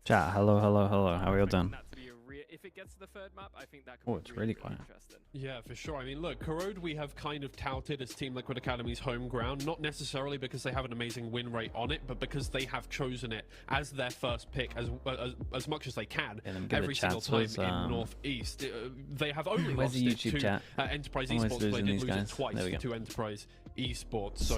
Chat, hello, how are you all doing? If it gets to the third map, I think that could Oh, be it's really quiet. interesting. Yeah, for sure. I mean, look, Corrode we have kind of touted as Team Liquid Academy's home ground, not necessarily because they have an amazing win rate on it, but because they have chosen it as their first pick as much as they can every single time in Northeast. They have only lost it to Enterprise Esports, but they did lose it twice to Enterprise Esports. So,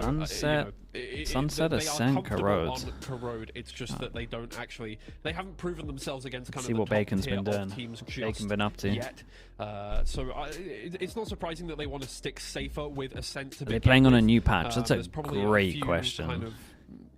Sunset, Ascent, Corrode. It's just that they don't actually, they haven't proven themselves against kind of the Bacon's top been tier doing. of teams Bacon been up to yet. So it's not surprising that they want to stick safer with Ascent to Are they playing on a new patch? That's a great question. Kind of,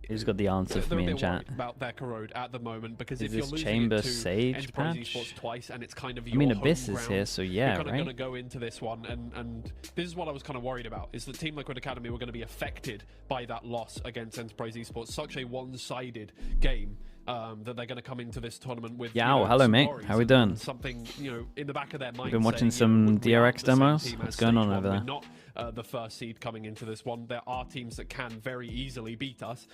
who's got the answer for me in chat? About their Corrode at the moment, because is if you're this losing Chamber it to Sage Enterprise patch? Esports twice, and it's kind of your I mean, Abyss home is ground, here, so yeah, you're kind of right? going to go into this one, and this is what I was kind of worried about, is that Team Liquid Academy were going to be affected by that loss against Enterprise Esports. Such a one-sided game. That they're going to come into this tournament with. Yeah, hello mate. How we doing? Something in the back of their mind. You've been watching some DRX demos. What's going on over there? We're not the first seed coming into this one. There are teams that can very easily beat us.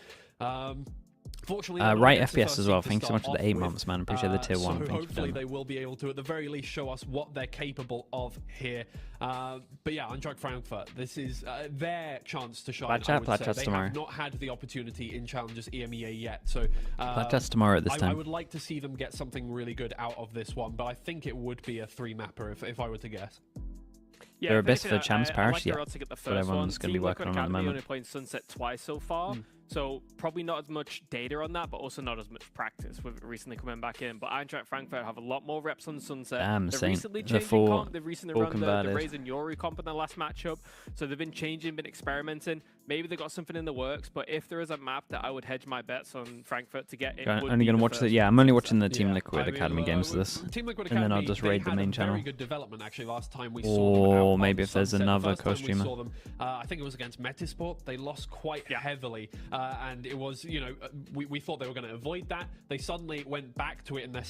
Fortunately, right FPS as well. Thanks so much for the 8 months, man. Appreciate the tier 1. So hopefully they will be able to, at the very least, show us what they're capable of here. But yeah, EINTRACHT Frankfurt, this is their chance to shine. They have not had the opportunity in Challengers EMEA yet. So Platchat's tomorrow at this time. I would like to see them get something really good out of this one, but I think it would be a 3-mapper if I were to guess. Yeah, they're a best for the Champs Parish, yeah. But everyone's going to be working on at the moment. Only playing Sunset twice so far, so probably not as much data on that, but also not as much practice with it recently coming back in. But EINTRACHT Frankfurt have a lot more reps on Sunset. They've recently changed comp. They've recently run the Raze and Yori comp in the last matchup, so they've been changing, been experimenting. Maybe they've got something in the works, but if there is a map that I would hedge my bets on Frankfurt to get, it only going to watch the. Yeah, I'm only watching the Team Liquid Academy games for this, and then I'll just raid the main channel. Very good development actually last time we saw them. Maybe if there's another co-streamer. I think it was against Metasport. They lost quite heavily, and it was, we thought they were going to avoid that. They suddenly went back to it in their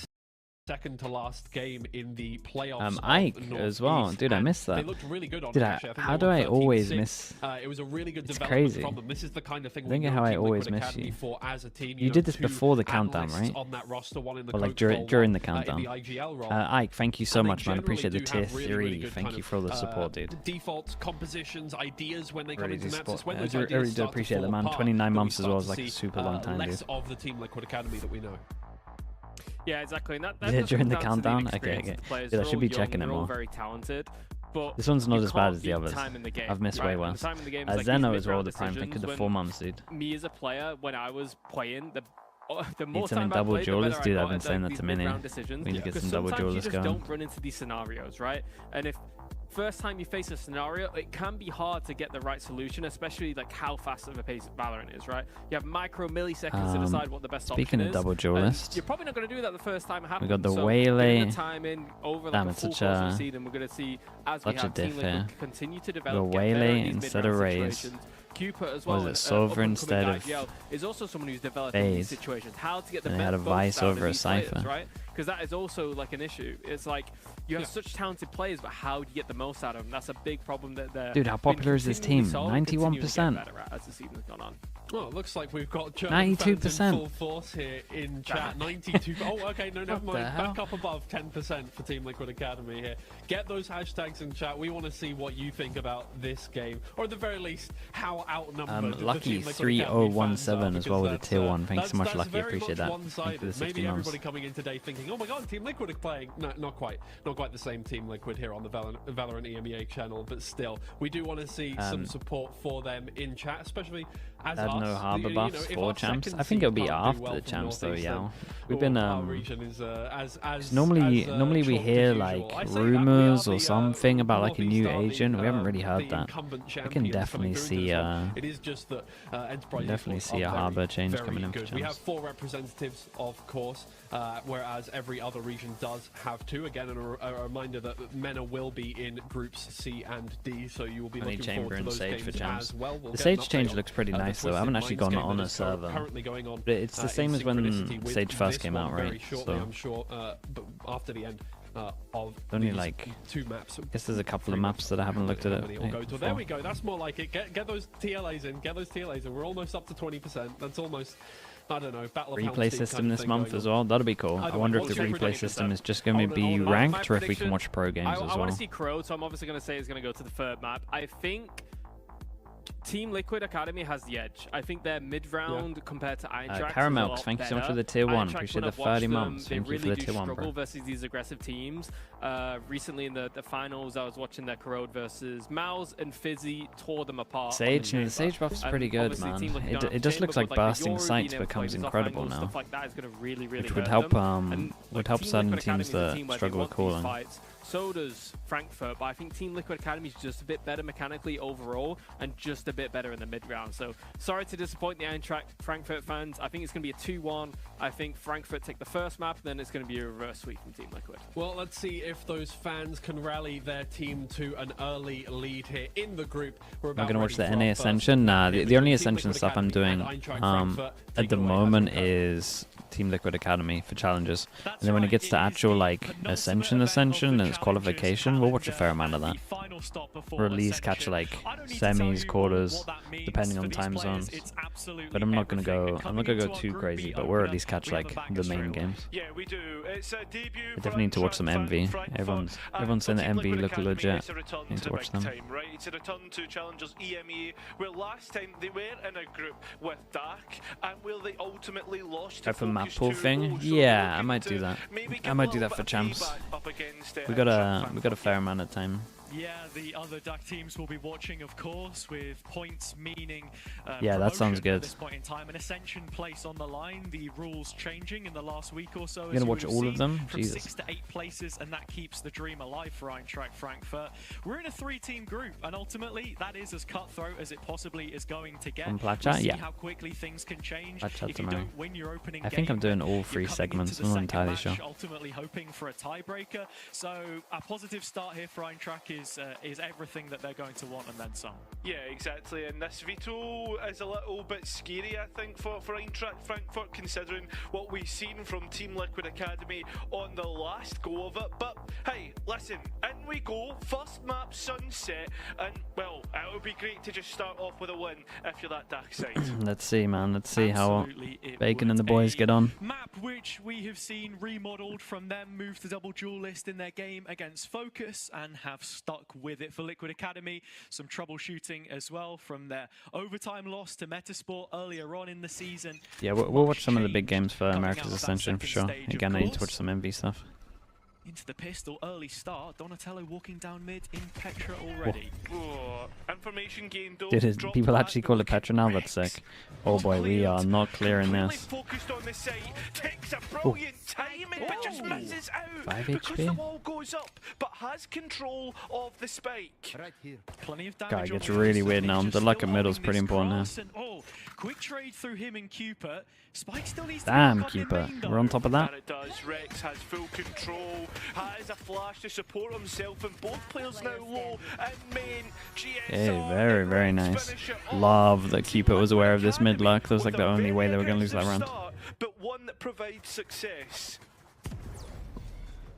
second to last game in the playoffs. Ike as well, dude. I missed that. They looked really good on dude, it. How do I always miss? It was a really good it's development crazy. from them. This is the kind of thing. I think how I always miss you. As a team, you did this before the countdown, right? On that roster, one in the or like during the countdown. Ike, thank you so much, man. Appreciate the tier 3. Thank you for all the support, dude. Defaults, compositions, ideas when they come into maps. I really do appreciate it, man. 29 months as well is like a super long time, dude. Less of the Team Liquid Academy that we know. Yeah, exactly. And that during the countdown? Okay. Dude, I should be checking it more. Very talented. But this one's not as bad as the others. Game, I've missed way worse. Zeno as well, the prime. Think of the 4 months, dude. Me as a player, when I was playing, the more need some double duelists, dude. I've been saying that to many. We need to get some double duelists going. You just don't run into these scenarios, right? And if first time you face a scenario, it can be hard to get the right solution, especially like how fast of a pace Valorant is, right? You have micro milliseconds to decide what the best option is. Speaking of double duelists, you're probably not going to do that the first time it happens. We got the Waylay. The time in over like a full course of season, we're going to see as we have Team Liquid continue to develop. The Waylay instead of Raze. Cooper as well. Was it Solver instead of is also someone who's developed in these situations. How to get the best had a Vice over a Cypher, right? Because that is also like an issue. It's like you have such talented players, but how do you get the most out of them? That's a big problem that they're. Dude, how popular is this team? 91%. As the season's gone on. Well, it looks like we've got 92% in full force here in chat. 92. Oh, okay, no, never mind. Back up above 10% for Team Liquid Academy here. Get those hashtags in chat. We want to see what you think about this game, or at the very least, how outnumbered. Lucky 3017 as well with a tier 1. Thanks so much, Lucky. Appreciate that. Thank you for the 60 Maybe months. everybody coming in today thinking, oh my god, Team Liquid are playing. No, not quite the same Team Liquid here on the Valorant EMEA channel, but still, we do want to see some support for them in chat, especially as had us. no harbor buffs for champs. I think it'll be after the champs though. Yeah, we've been normally we hear like rumors or something about like a new agent. We haven't really heard that. I can definitely see a harbor change coming in for champs. We have 4 representatives, of course, whereas every other region does have 2. Again, a reminder that MENA will be in groups C and D, so you will be looking forward to those games as well. The Sage change looks pretty nice though. I haven't actually gone on a server, but it's the same as when Sage first came out, right? So I'm sure, but after the end of only like 2 maps. I guess there's a couple of maps that I haven't looked at it. There we go. That's more like it. Get those TLAs in. Get those TLAs in. We're almost up to 20%. That's almost I don't know, Battle of replay system this month as well. That'll be cool. I wonder if the replay system is just going to be ranked or if we can watch pro games as well. I want to see Crow, so I'm obviously going to say it's going to go to the third map. I think Team Liquid Academy has the edge. I think their mid-round compared to EINTRACHT Caramel, thank you so much for the tier 1. Appreciate the 30 months. Thank you for the tier 1, bro. Struggle versus these aggressive teams. Recently in the finals, I was watching their Corrode versus Mouse, and Fizzy tore them apart. Sage, the Sage buff is pretty good, man. It just looks like bursting sights becomes incredible now, which would help certain teams that struggle with cooling. So does Frankfurt, but I think Team Liquid Academy is just a bit better mechanically overall and just a bit better in the mid-round. So sorry to disappoint the EINTRACHT Frankfurt fans. I think it's going to be a 2-1. I think Frankfurt take the first map, then it's going to be a reverse sweep from Team Liquid. Well, let's see if those fans can rally their team to an early lead here in the group. I'm not going to watch the NA Ascension. Nah, the only Ascension stuff I'm doing at the moment is Team Liquid Academy for challenges. And then when it gets to actual like Ascension and it's qualification, we'll watch a fair amount of that. Or at least catch like semis, quarters, depending on time zones. But I'm not gonna go too crazy, but we'll at least catch like the main games. Yeah, we do. It's a debut. I definitely need to watch some MV. Everyone's saying that MV look legit. Need to watch them. Right, it's a return to Challengers EMEA, where last time they were in a group with Dark, and will they ultimately lost to for map pool thing? Yeah, I might do that. I might do that for champs. We got a fair amount of time. Yeah, the other DAC teams will be watching, of course, with points meaning yeah, that sounds good. At this point in time, an Ascension place on the line. The rules changing in the last week or so. You're gonna watch all of them? From Jesus. 6 to 8 places, and that keeps the dream alive for EINTRACHT Frankfurt. We're in a 3-team group, and ultimately that is as cutthroat as it possibly is going to get. From Platchat, yeah. See how quickly things can change. If you don't win your opening I think I'm doing all 3 segments. I'm not entirely sure. Ultimately hoping for a tiebreaker. So a positive start here for EINTRACHT is everything that they're going to want and then some. Yeah, exactly. And this veto is a little bit scary, I think, for EINTRACHT Frankfurt, considering what we've seen from Team Liquid Academy on the last go of it. But hey, listen, in we go. First map, Sunset, and well, it would be great to just start off with a win if you're that dark side. Let's see, man. Let's see how Bacon and the boys get on. Map which we have seen remodeled from them move to double duel list in their game against Focus and have stuck with it for Liquid Academy. Some troubleshooting as well from their overtime loss to Metasport earlier on in the season. Yeah, we'll watch some of the big games for America's Ascension for sure. Again, I need to watch some MV stuff. Into the pistol, early start. Donatello walking down mid in Petra already. Oh, information gained. Did people actually call it Petra now? That's sick. Oh boy, we are not clearing this. Focused on the site, takes a brilliant timing, but just misses out 5 because HP? the wall goes up, but has control of the spike. Right here. Plenty of damage. Guy gets really weird now. The luck of middle is pretty important here. Oh, quick trade through him and Cupid. Spike still needs Damn, to Cupid. We're on top of that. And it does. Rex has full control, has a flash to support himself, and both players now low in main. Hey, very, very nice. Love that Cupid was aware of this mid luck. That was like the only way they were going to lose that round. But one that provides success.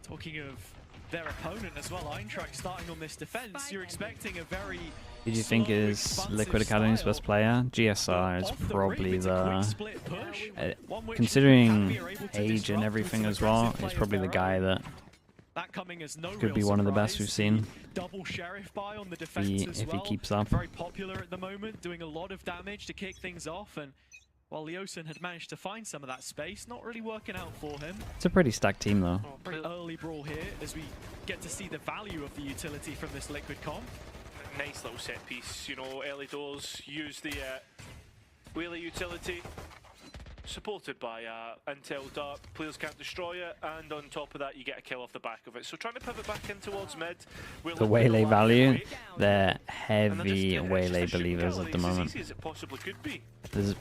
Talking of their opponent as well, EINTRACHT starting on this defense, you're expecting a very... Did you think is Liquid Academy's best player? GSR is probably the... considering age and everything as well, he's probably the guy that could be one of the best we've seen. Double sheriff buy on the defense if he keeps up. Very popular at the moment, doing a lot of damage to kick things off, and while Leosin had managed to find some of that space, not really working out for him. It's a pretty stacked team though. Very early brawl here as we get to see the value of the utility from this Liquid comp. Nice little set piece, you know, early doors, use the wheelie utility, supported by Intel Dart, players can't destroy it, and on top of that you get a kill off the back of it. So trying to pivot back in towards mid. The Waylay value, they're heavy Waylay believers at the moment. As it possibly could be. There's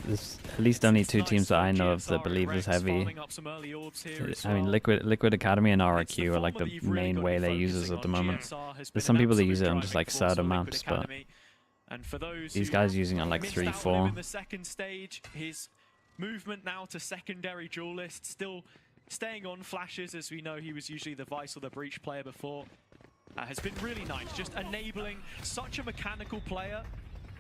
at least only 2 teams that I know of that believe is heavy. I mean, Liquid Academy and RRQ are like the main Waylay users at the moment. There's some people that use it on just like certain maps, but these guys using it on like 3-4. In the second stage, his movement now to secondary duelist, still staying on flashes, as we know he was usually the Vice or the Breach player before. Has been really nice, just enabling such a mechanical player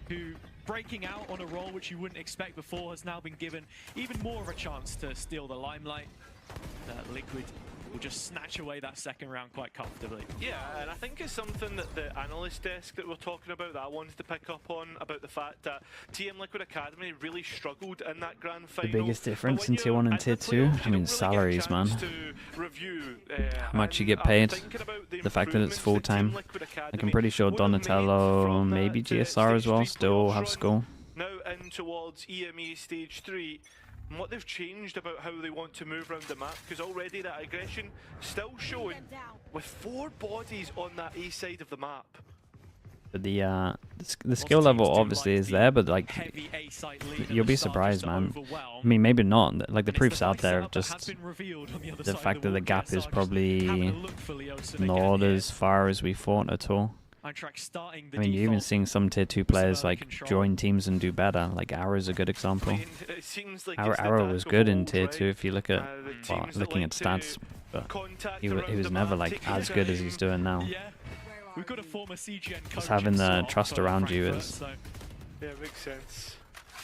who, breaking out on a role which you wouldn't expect before, has now been given even more of a chance to steal the limelight. Liquid will just snatch away that second round quite comfortably. Yeah, and I think it's something that the analyst desk that we're talking about that I wanted to pick up on, about the fact that TM Liquid Academy really struggled in that grand final. The biggest difference in Tier 1 and Tier 2? I mean, salaries, man. How much you get paid, the fact that it's full-time. Like, I'm pretty sure Donatello, maybe GSR as well, still have school. Now in towards EMEA Stage 3. And what they've changed about how they want to move around the map, because already that aggression still showing with 4 bodies on that A side of the map. But the skill level obviously is there, but like you'll be surprised, man. I mean, maybe not. Like the proof's out there of just the fact that the gap is probably not as far as we thought at all. I mean, you're even seeing some Tier 2 players like join teams and do better. Like Arrow's a good example. Arrow was good in Tier 2 if you look at, well, looking at stats, but he was never like as good as he's doing now. Just having the trust around you is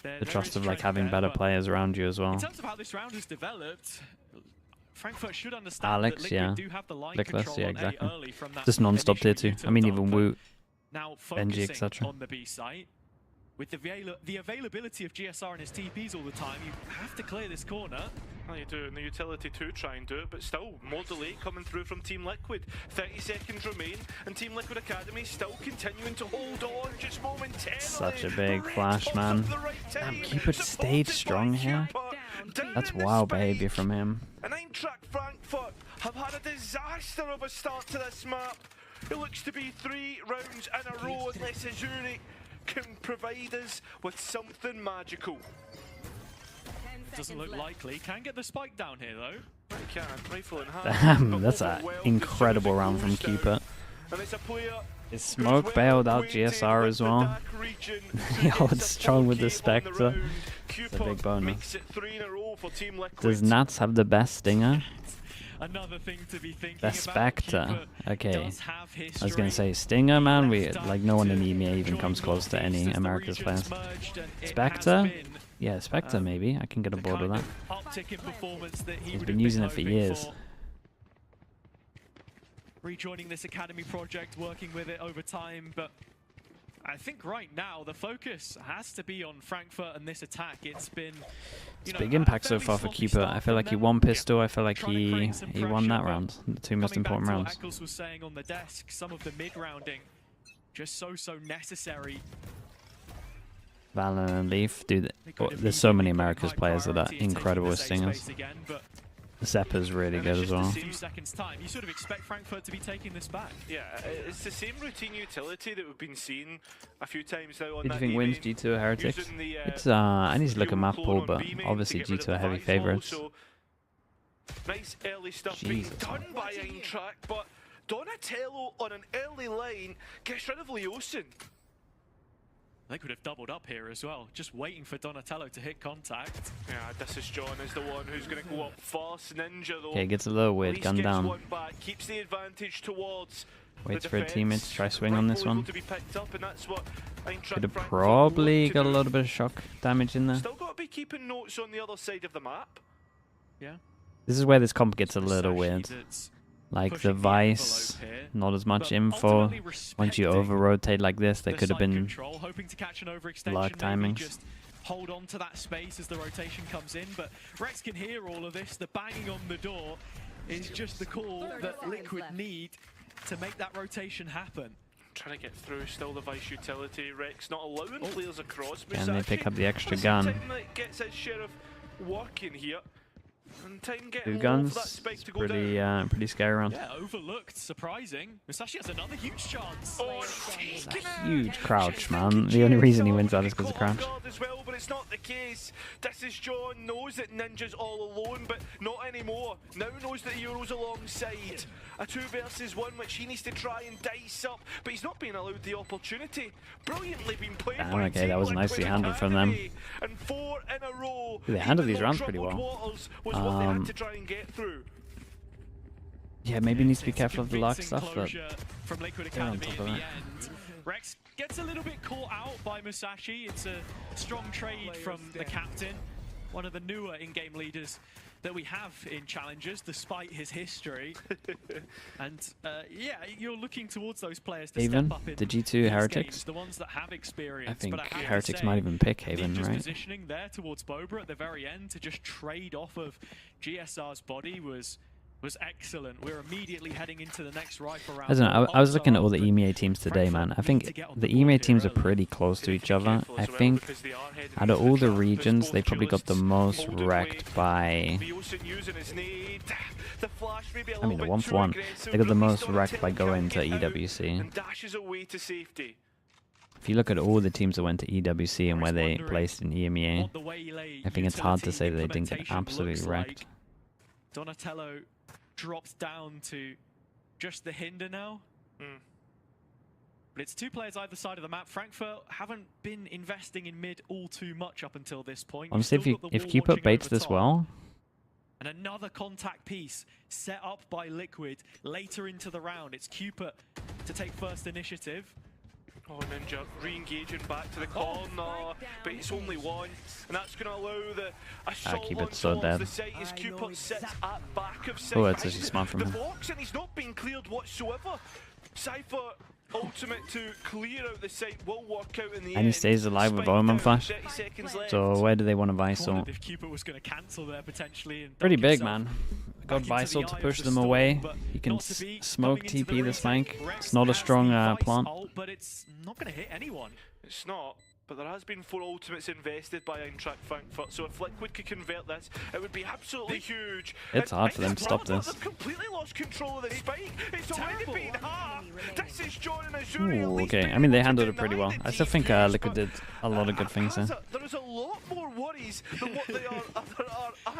the trust of like having better players around you as well. In terms of how this round has developed, Frankfurt should understand Alex, that yeah. do have the line Lickless, yeah, exactly. early from that Just non-stop Tier 2. I mean, even Woot, now Benji, etc. on the B site. With the availability of GSR and his TPs all the time, you have to clear this corner. Well, you do, and the utility too try and do it, but still, more delay coming through from Team Liquid. 30 seconds remain, and Team Liquid Academy still continuing to hold on just momentarily. Such a big flash, man. Damn, keep it stayed strong here. That's wild behavior from him. And Eintracht Frankfurt have had a disaster of a start to this map. It looks to be 3 rounds in a row unless Azuri can provide us with something magical. Doesn't look likely. Can get the spike down here though. He can, rifle in hand. Damn, that's an incredible round from Cupid. His smoke bailed out GSR as well. He holds strong with the Spectre. It's a big bonus. Does Nats have the best stinger? Another thing to be thinking the Spectre. Okay. I was gonna say Stinger, man. We like no one in EMEA even comes close to any America's players. Spectre? Yeah, Spectre maybe. I can get aboard with that. He's been using it for years. Rejoining this academy project, working with it over time, but I think right now the focus has to be on Frankfurt and this attack. It's been it's big impact so far for Keeper. I feel like he won pistol. I feel like he won that round. The 2 most important rounds. Eccles was saying on the desk, some of the mid-rounding just so necessary. Valen and Leaf, dude. There's so many America's players that are incredible with stingers. Zeppa's really good as well. You sort of expect Frankfurt to be taking this back. Yeah, it's the same routine utility that we've been seeing a few times now on Who do you think wins G2 or Heretics? It's I need to look at map pool, but obviously G2 are heavy favourites. Nice early stuff being done by Eintracht, but Donatello on an early line gets rid of Leosin. They could have doubled up here as well, just waiting for Donatello to hit contact. Yeah, this is John is the one who's going to go up first. Ninja though. Okay, gets a little weird, gun down. Back, keeps the advantage towards waits for a teammate to try swing on this one. To be picked up, and that's what could have probably got a little bit of shock damage in there. Still got to be keeping notes on the other side of the map. Yeah. This is where this comp gets a little weird. Like the Vice, not as much info. Once you over-rotate like this, they could have been luck timings. Hold on to that space as the rotation comes in, but Rex can hear all of this. The banging on the door is just the call that Liquid need to make that rotation happen. Trying to get through, still the Vice utility. Rex not allowing players across. Can they pick up the extra gun? Gets his share of work in here. 2 guns, it's pretty scary round. Yeah, overlooked, surprising. Musashi has another huge chance. It's a huge crouch, man. The only reason he wins that is because of crouch. As well, but it's not the case. This is John, knows that Ninja's all alone, but not anymore. Now knows that Euro's alongside. A 2 versus 1, which he needs to try and dice up, but he's not being allowed the opportunity. Brilliantly been played. Damn, okay, that was nicely handled from them. And 4 in a row. They handled these rounds pretty well. Was what they had to try and get through. Yeah, maybe needs to be careful of the lock stuff, but from Liquid they're on Academy top of at it. the end. Rex gets a little bit caught out by Musashi. It's a strong trade from the captain, one of the newer in-game leaders that we have in challenges, despite his history. And yeah, you're looking towards those players to Haven, step up in the G2 these Heretics. games, the ones that have experience. I think but have Heretics to say, might even pick Haven, Ninja's right? positioning there towards Boba at the very end to just trade off of GSR's body was excellent. We're immediately heading into the next rifle round. I don't know, I was looking at all the EMEA teams today, man. I think the EMEA teams are pretty close to each other. I think out of all the regions, they probably got the most wrecked by... I mean, the 1-for-1. They got the most wrecked by going to EWC. If you look at all the teams that went to EWC and where they placed in EMEA, I think it's hard to say that they didn't get absolutely wrecked. Donatello drops down to just the Hinder now. But it's two players either side of the map. Frankfurt haven't been investing in mid all too much up until this point. Honestly, if Cupid baits this well... And another contact piece set up by Liquid later into the round. It's Cupid to take first initiative. Oh, Ninja re-engaging back to the corner, but it's only one, and that's going to allow the assault Cupid's so dead. the site as Cupid sits at back of Oh, it's actually smart from the him. box, and he's not being cleared whatsoever. Cypher ultimate to clear out the site will work out in the end. And he stays alive with Omen Flash. 30 seconds left. So where do they want to buy Salt? If Cupid was going to cancel there potentially and Pretty big, himself man. Got back buy into Salt the to eye push of the them storm, away. but He can not to be smoke coming into TP the this retake. flank. Rex It's not a has strong the Vice plant. ult, but it's not going to hit anyone. It's not, but there has been 4 ultimates invested by EINTRACHT Frankfurt, so if Liquid could convert this, it would be absolutely huge. It's And hard for them to stop Frankfurt this. have completely lost control of the spike. It's already been half. This is John and Azuri. Ooh, okay. I mean, they handled it pretty well. I still think Liquid did a lot of good things there. There is a lot more worries than what there are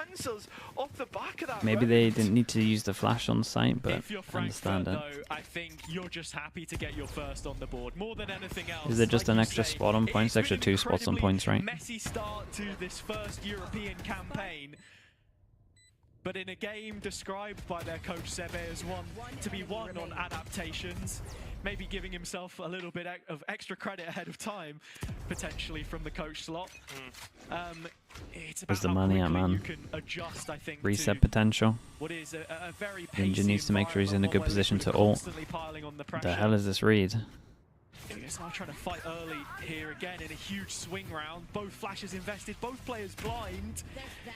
answers off the back of that. Maybe they didn't need to use the flash on site, but If you're I understand Frankfurt, it. though, I think you're just happy to get your first on the board more than anything else. Is there just like an you extra say, spot on points, it's extra been 2 spots on incredibly points, right? Messy start to this first European campaign. But in a game described by their coach Sebe as one to be won on adaptations, maybe giving himself a little bit of extra credit ahead of time, potentially from the coach slot. It's about Where's the how money at, quickly man? you can adjust, I think, Reset to potential. what is a very Ninja pacey needs to make sure he's in a good environment, position one where to we're ult. constantly piling on the What pressure. the hell is this read? It's now trying to fight early here again in a huge swing round. Both flashes invested, both players blind.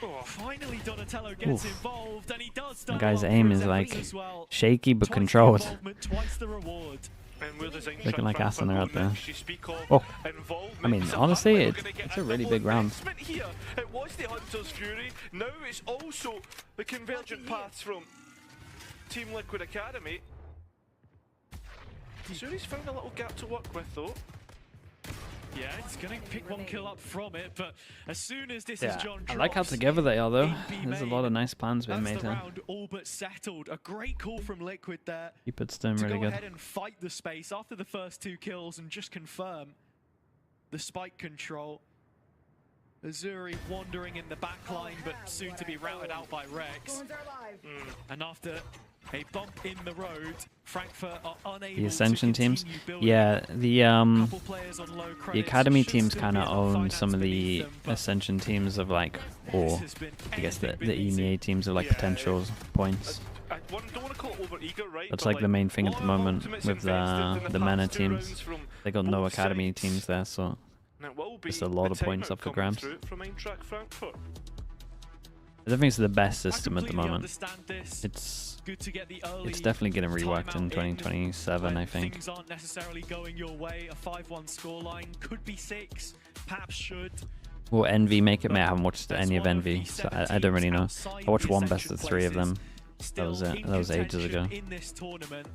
Oh, finally Donatello gets involved, and he does. The guy's aim is like as well. shaky but Twice the controlled. involvement, twice the reward. And where does EINTRACHT Looking like Frankfurt Ascent go out there. next? You speak of Oh, involvement. I mean, So honestly, we're it's gonna get a really double big round. investment here. It was the Hunter's Fury. Now it's also the convergent paths from Team Liquid Academy. Zuri's found a little gap to work with, though. Yeah, he's going to pick one kill up from it, but as soon as this Yeah, is John I like how drops, together they are, though. in B There's a main, lot of nice plans being that's made the here. round all but settled. A great call from Liquid there. Cupid's doing to really go good. ahead and fight the space after the first 2 kills and just confirm the spike control. Azuri wandering in the back line, but soon to be routed out by Rex. And after a bump in the road, Frankfurt are unable The Ascension to teams, continue building. yeah, Couple players on low the credits, academy should teams still kind be of enough own finance some of the beneath them, but Ascension teams of like, or has been I guess the anything but easy. EMEA teams of like Yeah, potential points. I don't want to call it over-eager, right? That's but like the main thing at the lot of moment ultimates with invested in the MENA past 2 teams. rounds from They got no both academy sides. teams there, so And it will be just a lot the of points timeout up for coming grabs. through from EINTRACHT Frankfurt. I don't think it's the best I system at the completely moment. understand this. It's Good to get the early definitely getting reworked timeout in 2027, when I think. Things aren't necessarily going your way. A 5-1 scoreline could be 6, perhaps should. Will Envy make it? Mate, I haven't watched That's any of one Envy, the so 7 I don't really know. teams I watched outside one the best of Ascension 3 of them. places That was still it. in That was ages ago. contention in this tournament.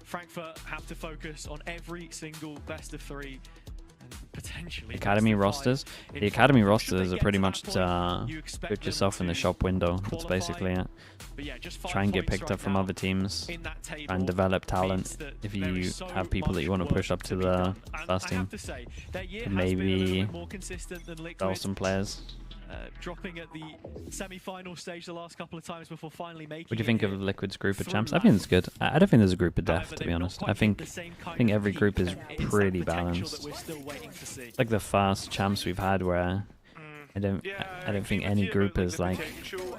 Frankfurt have to focus on every single best of 3. And potentially Academy best of 5 rosters. in The academy front. rosters Should they are get pretty to much that point, you expect put them yourself in the to shop window. That's qualify. basically it. But yeah, just Try and get points picked right up from now other teams in that table and develop means talent. that If there you is so have people that you much want to push work up to be the done. And first I team, have to say, their year and has been a little maybe bit more consistent than sell Liquid. some players. dropping at the semi-final stage the last couple of times before finally making. What do you think of Liquid's group of champs? I think it's good. I don't think there's a group of death, to be honest. I think every group is pretty balanced. Like the fast champs we've had, where I don't think any group is like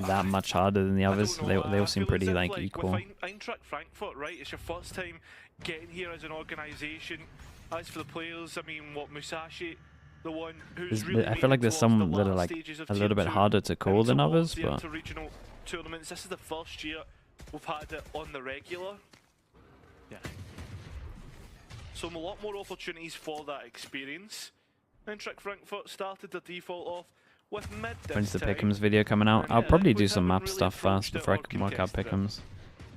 that much harder than the others. They all seem pretty like equal. Eintracht Frankfurt, right? It's your first time getting here as an organisation. As for the players, I mean, what Musashi, the one who's really I feel like there's some that are like a little bit harder to call than others, but regional tournaments. This is the first year we've had it on the regular. Yeah. So a lot more opportunities for that experience. Eintracht Frankfurt started the default off with mid this when's the time. Pick'ems video coming out? I'll probably do some map stuff first before I can work out Pick'ems.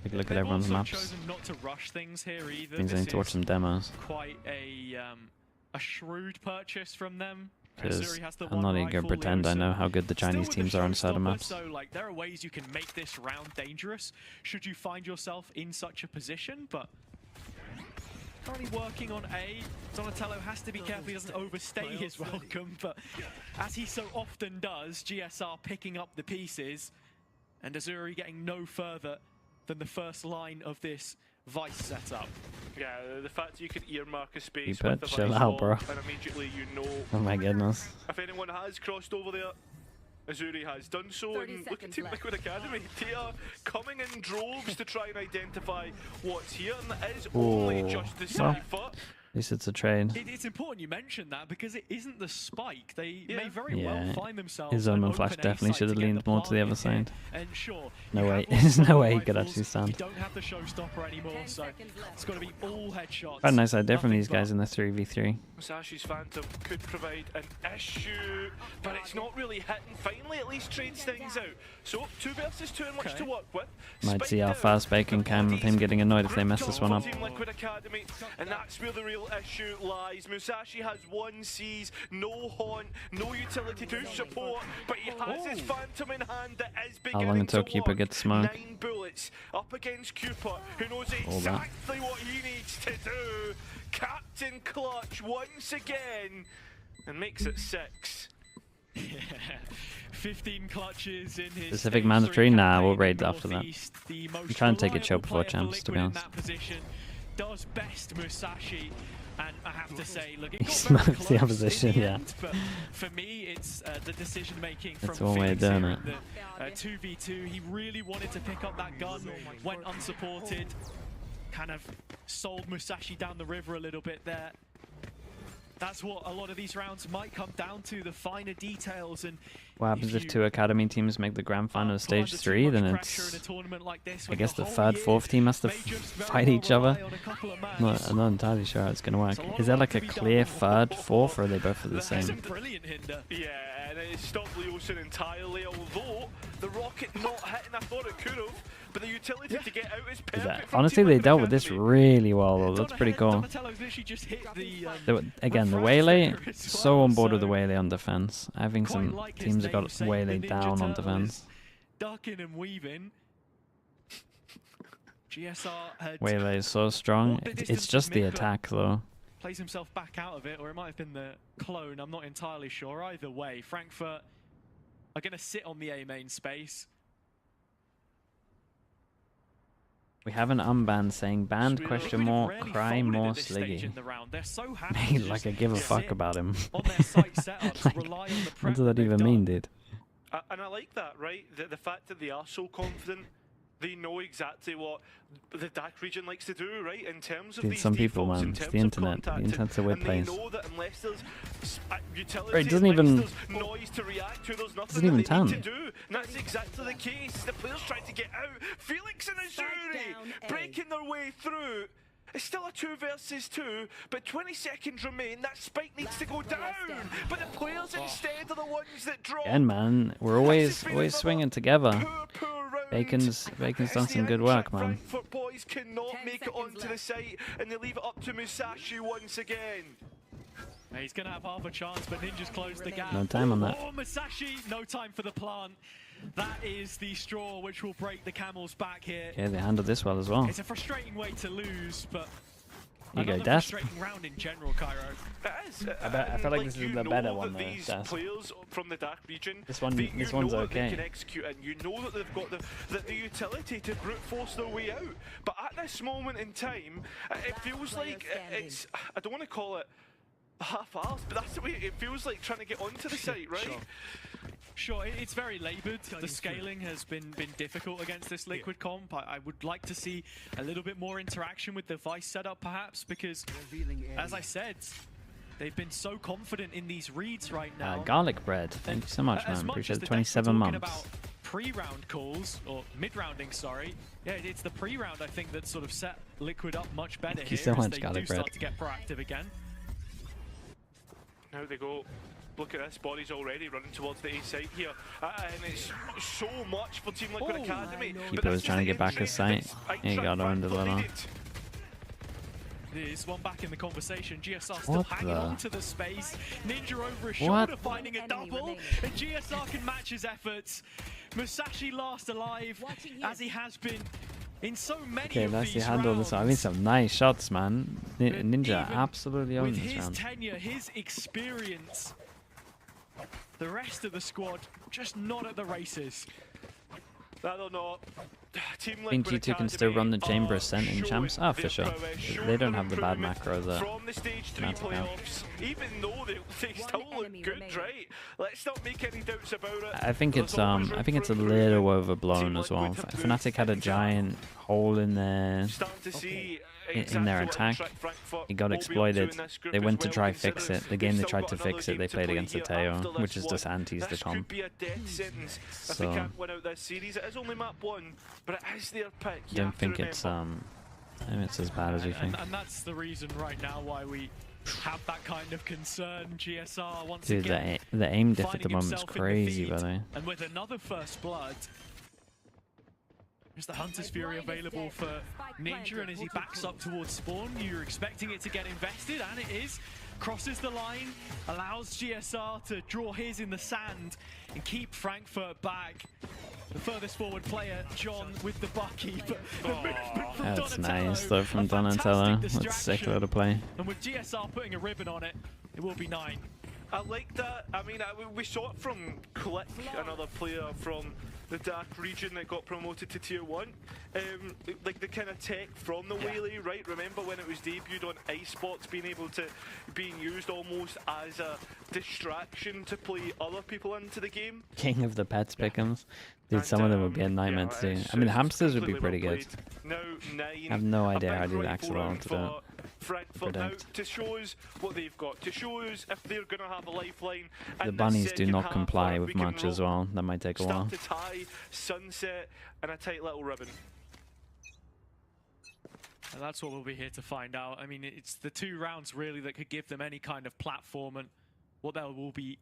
Take a look at everyone's maps. Not to rush things here either. Means I need to watch some demos. Quite a shrewd purchase from them. Because I'm not even going to pretend I know how good the Chinese teams are on certain maps. So, like, there are ways you can make this round dangerous should you find yourself in such a position, but currently working on A. Donatello has to be careful he doesn't overstay his welcome, but as he so often does, GSR picking up the pieces, and Azuri getting no further than the first line of this Vice setup. Yeah, the fact that you can earmark a space Keep with it, the chill Vice out, wall, bro. and immediately you know. Oh my goodness. If anyone has crossed over there, Azuri has done so, and look at Team Liquid Academy. They are coming in droves to try and identify what's here, and it is only just the side foot. At least it's a trade. It's important you mention that because it isn't the spike. They may very well find themselves. His Omen Flash definitely should have leaned more to the other side. And sure, no way. There's no way he could actually stand. You don't have the showstopper anymore, so it's got to be all headshots. Quite a nice idea from these guys in the 3v3. Musashi's Phantom could provide an issue, but it's not really hitting. Finally, at least trades things out. So 2 versus 2 and much to work with. Might see how fast Bacon can with him getting annoyed if they mess this one up. Team Liquid Academy, and that's where the real issue lies. Musashi has 1 C's, no haunt, no utility to support, but he has his Phantom in hand that is beginning How long until to Cooper work. gets smoked? 9 bullets up against Cooper, who knows exactly what he needs to do. Captain Clutch once again, and makes it 6. 15 clutches in his specific mandatory? Nah, we'll raid after that. I'm trying to take a chill before champs, to be honest. Does best Musashi, and I have to say, look, it He got smokes the opposition, the yeah. end, but for me, it's the decision making from That's one way of doing it. 2v2. He really wanted to pick up that gun, went unsupported, kind of sold Musashi down the river a little bit there. That's what a lot of these rounds might come down to, the finer details. And what happens if 2 academy teams make the grand final of stage 3? Then it's, I guess the 3rd, 4th team has to fight each other. I'm not entirely sure how it's going to work. Is there like a clear 3rd, 4th, or are they both the same? Yeah, and it stopped Leosin entirely, although the rocket not hitting, I thought it could have, but the utility to get out is perfect. Honestly, they dealt with this really well, though. That's pretty cool. Again, the Waylay, so on board with the Waylay on defense. I think some teams have got Waylay down on defense. Ducking and weaving. Waylay is so strong. It's just the attack, though. Plays himself back out of it, or it might have been the clone. I'm not entirely sure. Either way, Frankfurt are going to sit on the A main space. We have an unban saying banned question more, cry more Sliggy. Mate, like I give a fuck about him. Like, what does that even mean, dude? And I like that, right? The fact that they are so confident, they know exactly what the DAC region likes to do, right? In terms of these some people, defaults, man, it's the internet. The internet's a weird place. They know that unless there's utility, right, it doesn't even noise to react to, there's nothing doesn't even that they need to tan. do. And that's exactly the case. The players trying to get out. Felix and Azuri breaking their way through. It's still a 2 versus 2, but 20 seconds remain. That spike needs to go down, but the players instead are the ones that drop. Again, man, we're always swinging together. Bacon's done some good work, man. Frankfurt boys cannot make it onto the site, and they leave it up to Musashi once again. He's going to have half a chance, but Ninja's closed the gap. No time on that. Oh, Musashi, no time for the plant. That is the straw which will break the camel's back here. Yeah, they handled this well as well. It's a frustrating way to lose, but You go, Death. Round in general, Cairo. It is. I feel like this is the better one, though. These players from the dark region, this one's okay. They can execute, and you know that they've got the utility to brute force their way out. But at this moment in time, it feels like it's. I don't want to call it half-assed, but that's the way it feels like trying to get onto the site, right? Sure, it's very laboured. The scaling has been difficult against this Liquid comp. I would like to see a little bit more interaction with the Vice setup, perhaps, because, as I said, they've been so confident in these reads right now. Garlic bread. Thank you so much, man. Appreciate the 27 months. About pre-round calls, or mid-rounding, sorry. Yeah, it's the pre-round, I think, that sort of set Liquid up much better here so as much, they Garlic do bread. start to get proactive again. Now they go. Look at this, Body's already running towards the A site here. And it's so much for Team Liquid Academy. Keeper was trying to get back his site. He got around a little. There's one back in the conversation. GSR still hanging on to the space. Ninja over his shoulder finding a double. And GSR can match his efforts. Musashi last alive, as he has been in so many of nicely these handled rounds. this. I mean, some nice shots, man. Ninja absolutely owns with this his round. tenure, his experience, the rest of the squad just not at the races. I don't know. Team I think G2 can still run the Chamber Ascent in champs. Oh, for sure. They don't have the bad macros that from the stage 3 playoffs, even though they still look good, right? Let's not make any doubts about it. I think it's a little overblown as well. Fnatic had a giant hole in their attack. It got exploited. They went to try fix it. The game they tried to fix it, they played against the Teo, which is just antis the comp. So I don't think it's as bad as you think. And that's the reason right now why we have that kind of concern. GSR once Dude, again, the aim diff at the moment is crazy, by the way. and with another first blood, there's the Hunter's Fury available for Ninja, and as he backs up towards spawn, you're expecting it to get invested, and it is. Crosses the line, allows GSR to draw his in the sand and keep Frankfurt back. The furthest forward player, John, with the Bucky, but the movement from That's Donatello, nice though from Donatello. That's sick though to play. And with GSR putting a ribbon on it, it will be 9. I like that. I mean, we saw it from Click, another player from the dark region that got promoted to tier 1. Like the kind of tech from the Whaley, right? Remember when it was debuted on ice spots being used almost as a distraction to play other people into the game? King of the pets pick'ems. Dude, some of them would be a nightmare to see. I mean, the hamsters would be pretty good. Now 9. I have no idea how to do the axolotl to do it. Frankfurt now to show us what they've got, to show us if they're going to have a lifeline. The bunnies do not comply with much as well. That might take a while. Start to tie, sunset, and a tight little ribbon. And that's what we'll be here to find out. I mean, it's the 2 rounds really that could give them any kind of platform, and what they will be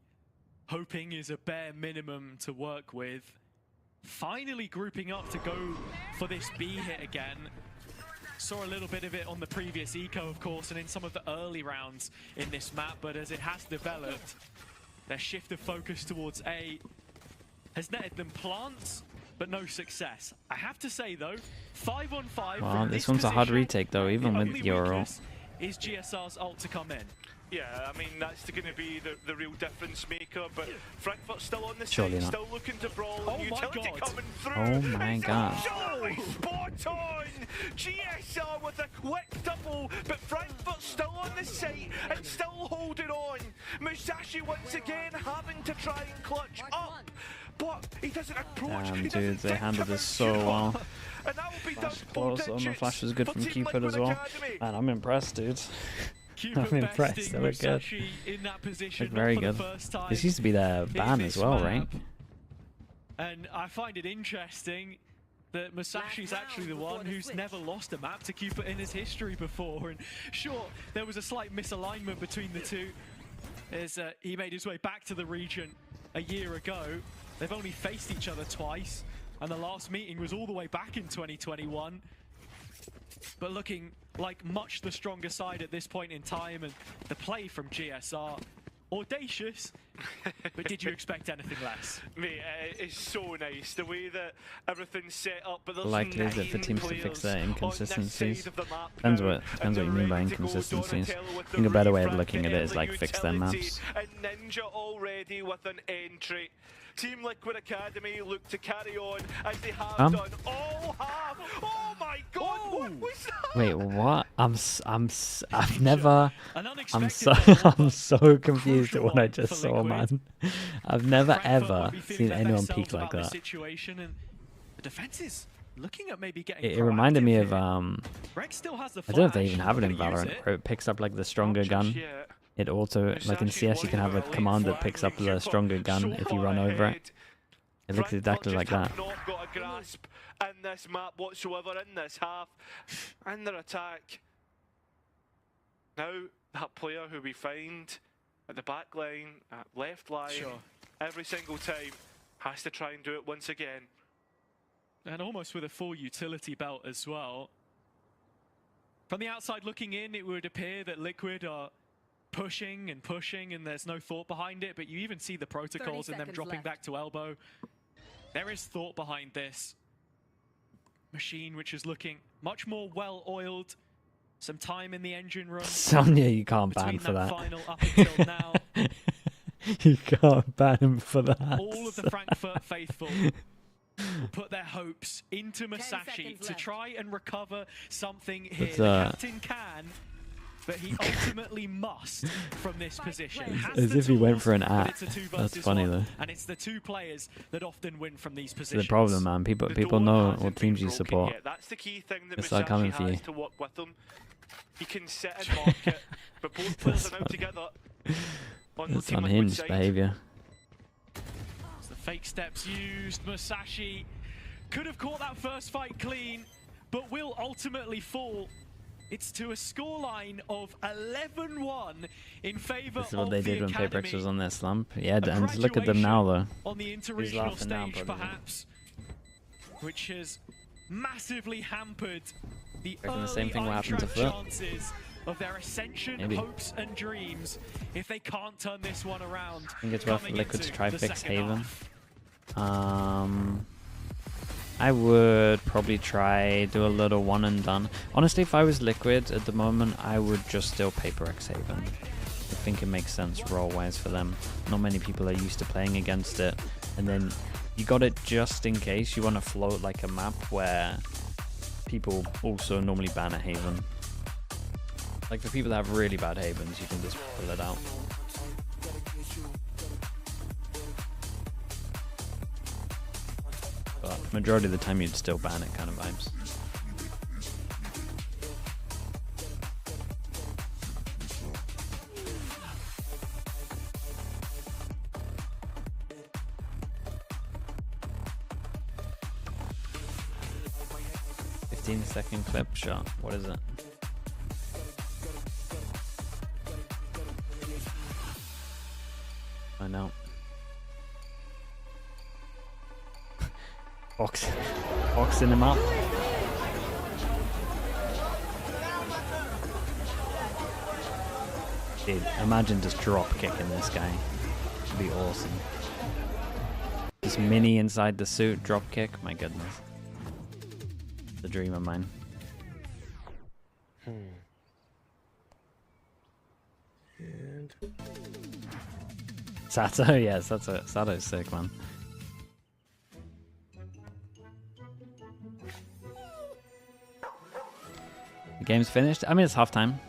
hoping is a bare minimum to work with. Finally grouping up to go for this B hit again. Saw a little bit of it on the previous eco, of course, and in some of the early rounds in this map, but as it has developed, their shift of focus towards A has netted them plants, but no success. I have to say, though, 5 on 5. Well, this one's a hard retake, though, even with Euro. Is GSR's ult to come in? Yeah, I mean, that's going to be the real difference maker, but Frankfurt's still on the Surely side, not. still looking to brawl, Oh utility my God. coming through. Oh my God. Absolutely spot on! GSR with a quick double, but Frankfurt's still on the site and still holding on. Musashi once again having to try and clutch up, but he doesn't approach. Damn, he doesn't dude, they think handled of a this so shot. well. And that will be done Close, the flash was good from Cupid as well. Man, I'm impressed, dude. I'm impressed. They look good. In that position, Look very good. This used to be their ban as well, right? And I find it interesting that Musashi's actually the one who's never lost a map to Cupid in his history before. And sure, there was a slight misalignment between the two as he made his way back to the region a year ago. They've only faced each other twice, and the last meeting was all the way back in 2021. But looking like much the stronger side at this point in time, and the play from GSR audacious, but did you expect anything less? Mate, it's so nice the way that everything's set up. But there's Likely is it for teams to fix their inconsistencies? Depends what you mean by inconsistencies. I think a better way of looking at it is like fix their maps. And Ninja already with an entry. Team Liquid Academy look to carry on as they have done all half. Oh my God! What was that? Wait, what? I'm so confused at what I just saw, man. I've never ever seen anyone peak like that. Situation, and the defense is looking at maybe getting it reminded me of Rex still has the I don't know if they even have it in Valorant, where it picks up like the stronger gun. It also, like in CS, you can have a command that picks up the stronger gun if you run over it. It looks exactly like that. Not got a grasp in this map whatsoever in this half, and their attack. Now that player who we find at the back line, at left line, every single time has to try and do it once again. And almost with a full utility belt as well. From the outside looking in, it would appear that Liquid are pushing and pushing and there's no thought behind it, but you even see the protocols and them dropping back to elbow. There is thought behind this. Machine which is looking much more well-oiled. Some time in the engine room. Sonya, you can't ban for that. Final up until now. You can't ban him for that. All of the Frankfurt faithful will put their hopes into Masashi to try and recover something here. The captain can, but he ultimately must from this position. As if he went for an act. That's funny though. And it's the two players that often win from these positions. It's the problem, man. People know what teams you support. That's the key thing that it's like coming for you. To work with them. He can sit and mark it, but both players are now together. It's unhinged behaviour. The fake steps used. Masashi could have caught that first fight clean, but will ultimately fall. It's to a scoreline of 11-1 in favour of This is what they did when Paperex was on their slump. Yeah, and look at them now though. On the interregional stage, perhaps, which has massively hampered the same thing will happen to Foot. chances of their ascension, hopes and dreams if they can't turn this one around. I think it's worth for Liquid to try fix Haven. I would probably do a little one and done. Honestly, if I was Liquid at the moment, I would just still Paperex Haven. I think it makes sense role-wise for them. Not many people are used to playing against it. And then you got it just in case you want to float like a map where people also normally ban a Haven. Like for people that have really bad Havens, you can just pull it out. But majority of the time you'd still ban it, kind of vibes. Second clip shot. What is it? I know. Boxing him up. Dude, imagine just drop kicking this guy. It'd be awesome. Just mini inside the suit, drop kick. My goodness. The dream of mine. And Sato, yes, Sato's sick, man. The game's finished. I mean, it's halftime.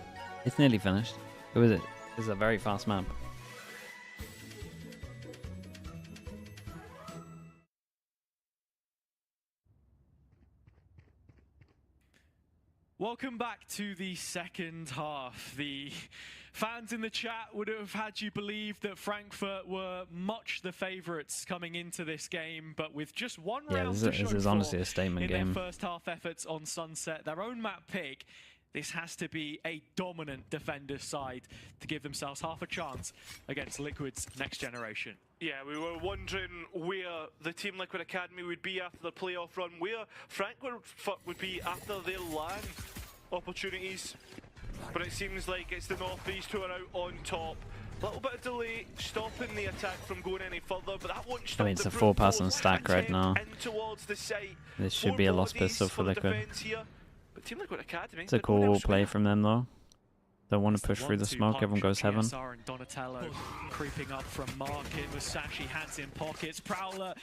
It's nearly finished. Who is it? This is a very fast map. Welcome back to the second half. The fans in the chat would have had you believe that Frankfurt were much the favourites coming into this game, but with just one round to show this is honestly a statement game. In their first half efforts on Sunset, their own map pick, this has to be a dominant defender side to give themselves half a chance against Liquid's next generation. Yeah, we were wondering where the Team Liquid Academy would be after the playoff run, where Frankfurt would be after their LAN opportunities. But it seems like it's the Northeast who are out on top. A little bit of delay, stopping the attack from going any further, but that won't stop. I mean, it's a 4-person stack right now. This should be a lost pistol for Liquid. It's a cool play from them though. Don't want to push through the smoke, everyone goes heaven. And Donatello creeping up from market, Musashi hands in pockets, Prowler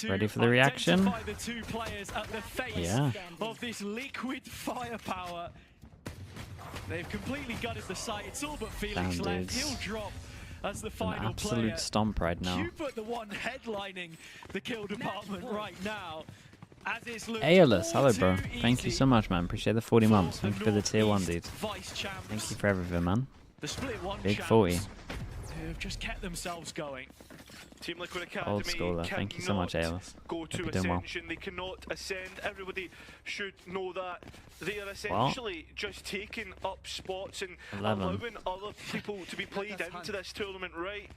ready for the reaction. The two players at the face of this Liquid firepower. They've completely gutted the site. It's all but Felix left. He'll drop as the final absolute player. stomp right now. Cupid, the one headlining the kill department right now. Aeolus, hello bro. Thank you so much, man. Appreciate the 40 months. Thank you for the tier 1, dude. Thank you for everything, man. Big 40. Who've just kept themselves going. Team Liquid Academy Old schooler. Thank you so much, Aeolus. Go to Ascension. They cannot ascend. Everybody should know that. They are essentially just taking up spots and allowing other people to be played into this tournament, right?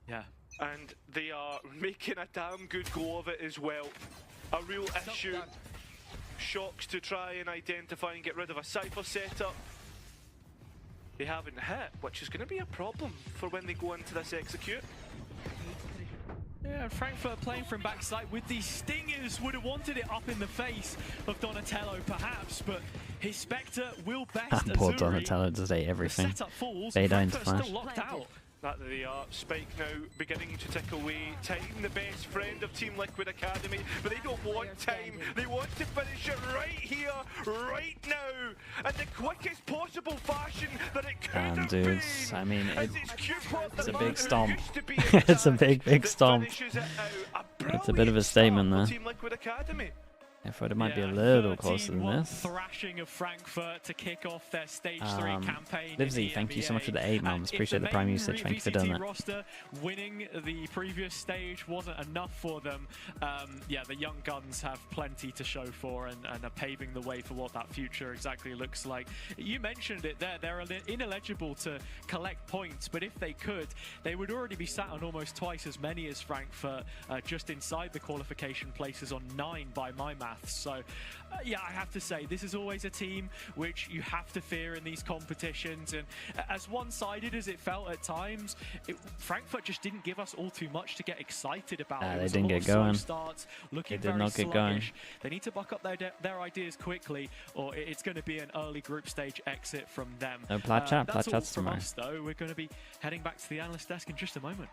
Yeah. And they are making a damn good go of it as well. A real issue. Shocks to try and identify and get rid of a Cypher setup. They haven't hit, which is going to be a problem for when they go into this execute. Yeah, Frankfurt playing from backside with these stingers would have wanted it up in the face of Donatello perhaps, but his Spectre will best Poor Donatello does say everything. They don't flash. Still locked out. That they are. Spike now beginning to tick away. Time, the best friend of Team Liquid Academy, but they don't want time. They want to finish it right here, right now, in the quickest possible fashion that it could have dudes, been. I mean, it's a big It's stomp. It's a big stomp. It's a bit of a statement there. Team Liquid Academy. I thought it might be a little closer than this. Thrashing of Frankfurt to kick off their stage 3 campaign. Livesy, thank you so much for the 8 months. Appreciate the prime usage. Thank you for doing that. Roster winning the previous stage wasn't enough for them. Yeah, the young guns have plenty to show for and are paving the way for what that future exactly looks like. You mentioned it there. They're ineligible to collect points, but if they could, they would already be sat on almost twice as many as Frankfurt, just inside the qualification places on 9 by my math. So, yeah, I have to say, this is always a team which you have to fear in these competitions. And as one-sided as it felt at times, Frankfurt just didn't give us all too much to get excited about. They didn't get going. They did not get going. They need to buck up their ideas quickly, or it's going to be an early group stage exit from them. No Plat chat. Plat chat's from tomorrow. us, though. We're going to be heading back to the analyst desk in just a moment.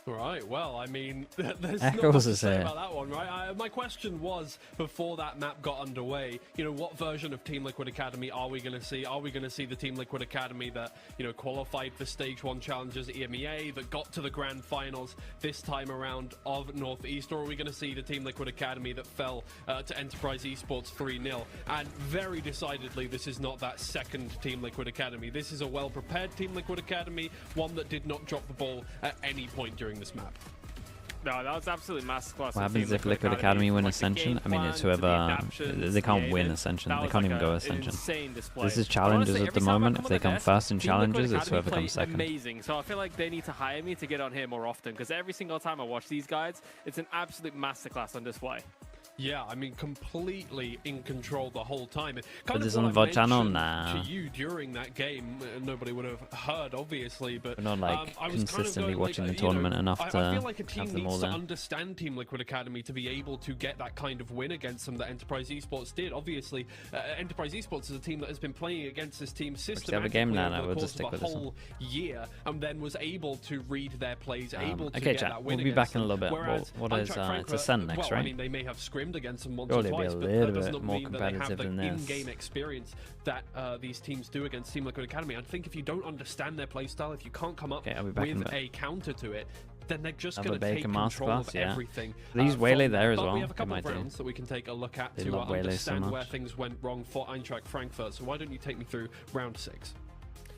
Right, well, I mean, there's Echoes not much to is say here. about that one, right? My question was, before that map got underway, you know, what version of Team Liquid Academy are we going to see? Are we going to see the Team Liquid Academy that, you know, qualified for Stage 1 challenges at EMEA, that got to the Grand Finals this time around of Northeast, or are we going to see the Team Liquid Academy that fell to Enterprise Esports 3-0? And very decidedly, this is not that second Team Liquid Academy. This is a well-prepared Team Liquid Academy, one that did not drop the ball at any point during this map. No, that was absolutely masterclass. What happens if Liquid Academy win Ascension? I mean, it's whoever... They can't win Ascension. They can't even go Ascension. This is challenges at the moment. If they come first in challenges, it's whoever comes second. Amazing. So I feel like they need to hire me to get on here more often, because every single time I watch these guys, it's an absolute masterclass on display. Yeah, I mean, completely in control the whole time. But this on the VOD channel? Nah. To you during that game, nobody would have heard, obviously, but... We're not, like, consistently watching the tournament enough to I feel like a team have them all needs to there. understand Team Liquid Academy to be able to get that kind of win against them that Enterprise Esports did. Obviously, Enterprise Esports is a team that has been playing against this team systematically over the course of a whole year, and then was able to read their plays, able to get that win. We'll be back in a little bit. What is it's Ascent next, right? I mean, they may have scrimmed against them once Surely or twice, be a but little that does bit not more mean that they have competitive the than this. in-game experience that these teams do against Team Liquid Academy. I think if you don't understand their playstyle, if you can't come up with a counter to it, then they're just going to take control of everything. These Waylay there as well. We have a couple of rounds that we can take a look at to understand where things went wrong for Eintracht Frankfurt. So why don't you take me through round 6?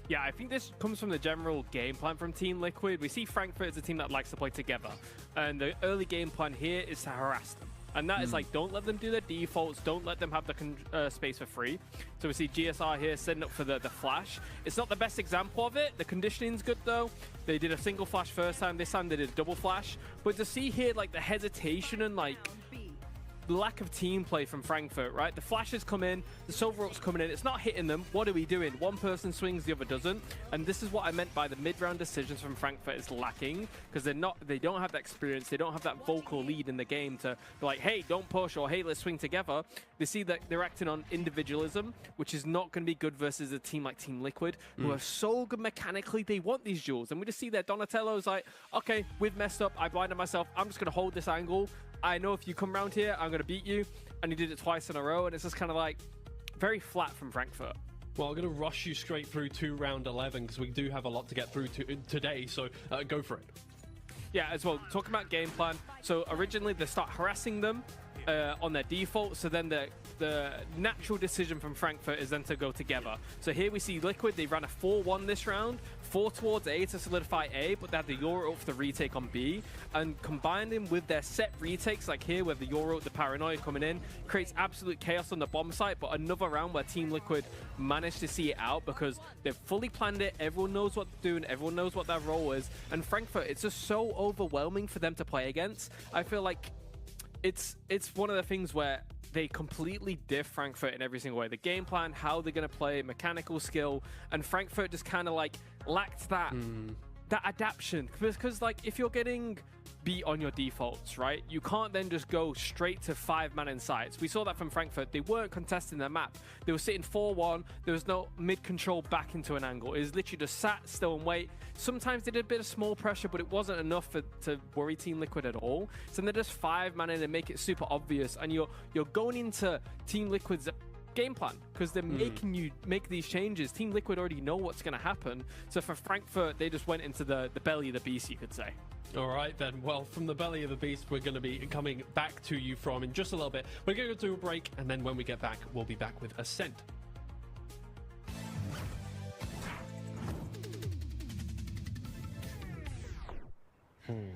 Yeah, I think this comes from the general game plan from Team Liquid. We see Frankfurt as a team that likes to play together, and the early game plan here is to harass them. And that is like, don't let them do their defaults, don't let them have the space for free. So we see GSR here setting up for the flash. It's not the best example of it. The conditioning's good though. They did a single flash first time, this time they did a double flash. But to see here like the hesitation and like lack of team play from Frankfurt, right? The flashes come in, the Silver Oak's coming in, it's not hitting them. What are we doing? One person swings, the other doesn't. And this is what I meant by the mid-round decisions from Frankfurt is lacking, because they don't have that experience, they don't have that vocal lead in the game to be like, hey, don't push, or hey, let's swing together. They see that they're acting on individualism, which is not going to be good versus a team like Team Liquid, who are so good mechanically, they want these duels. And we just see that Donatello's like, okay, we've messed up, I blinded myself, I'm just going to hold this angle. I know if you come around here, I'm going to beat you. And he did it twice in a row, and it's just kind of like very flat from Frankfurt. Well, I'm going to rush you straight through to round 11 because we do have a lot to get through today, so go for it. Yeah, as well, talking about game plan. So originally they start harassing them on their default, so then the natural decision from Frankfurt is then to go together. So here we see Liquid, they ran a 4-1 this round, 4 towards A to solidify A, but they had the Euro for the retake on B, and combining with their set retakes, like here where the Euro, the Paranoia coming in, creates absolute chaos on the bomb site, but another round where Team Liquid managed to see it out because they've fully planned it, everyone knows what they're doing, everyone knows what their role is, and Frankfurt, it's just so overwhelming for them to play against. I feel like it's one of the things where they completely diff Frankfurt in every single way. The game plan, how they're going to play, mechanical skill, and Frankfurt just kind of like lacked that adaptation. Because like if you're getting beat on your defaults, right, you can't then just go straight to 5-man in sights. We saw that from Frankfurt. They weren't contesting their map. They were sitting 4-1. There was no mid-control back into an angle. It was literally just sat still and wait. Sometimes they did a bit of small pressure, but it wasn't enough to worry Team Liquid at all. So they're just 5-man in and make it super obvious. And you're going into Team Liquid's game plan because they're making you make these changes. Team Liquid already know what's going to happen. So for Frankfurt, they just went into the belly of the beast, you could say. All right, then. Well, from the belly of the beast, we're going to be coming back to you from in just a little bit. We're going to go to a break, and then when we get back, we'll be back with Ascent. And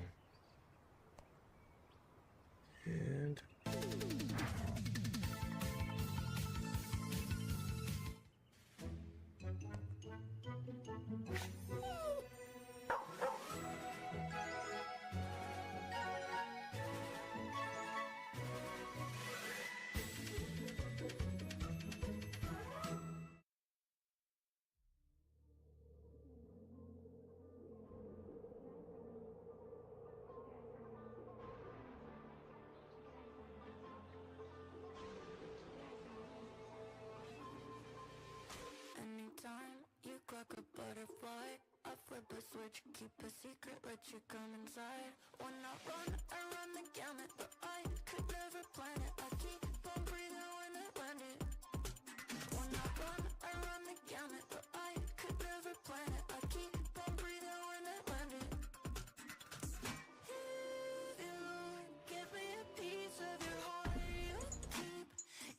Anytime you crack a butterfly, I flip a switch, keep a secret, let you come inside. When I run the gamut, but I could never plan it. I keep on breathing when I land it. When I run the gamut, but I could never plan it. I keep on breathing when I land it. If you give me a piece of your heart, you keep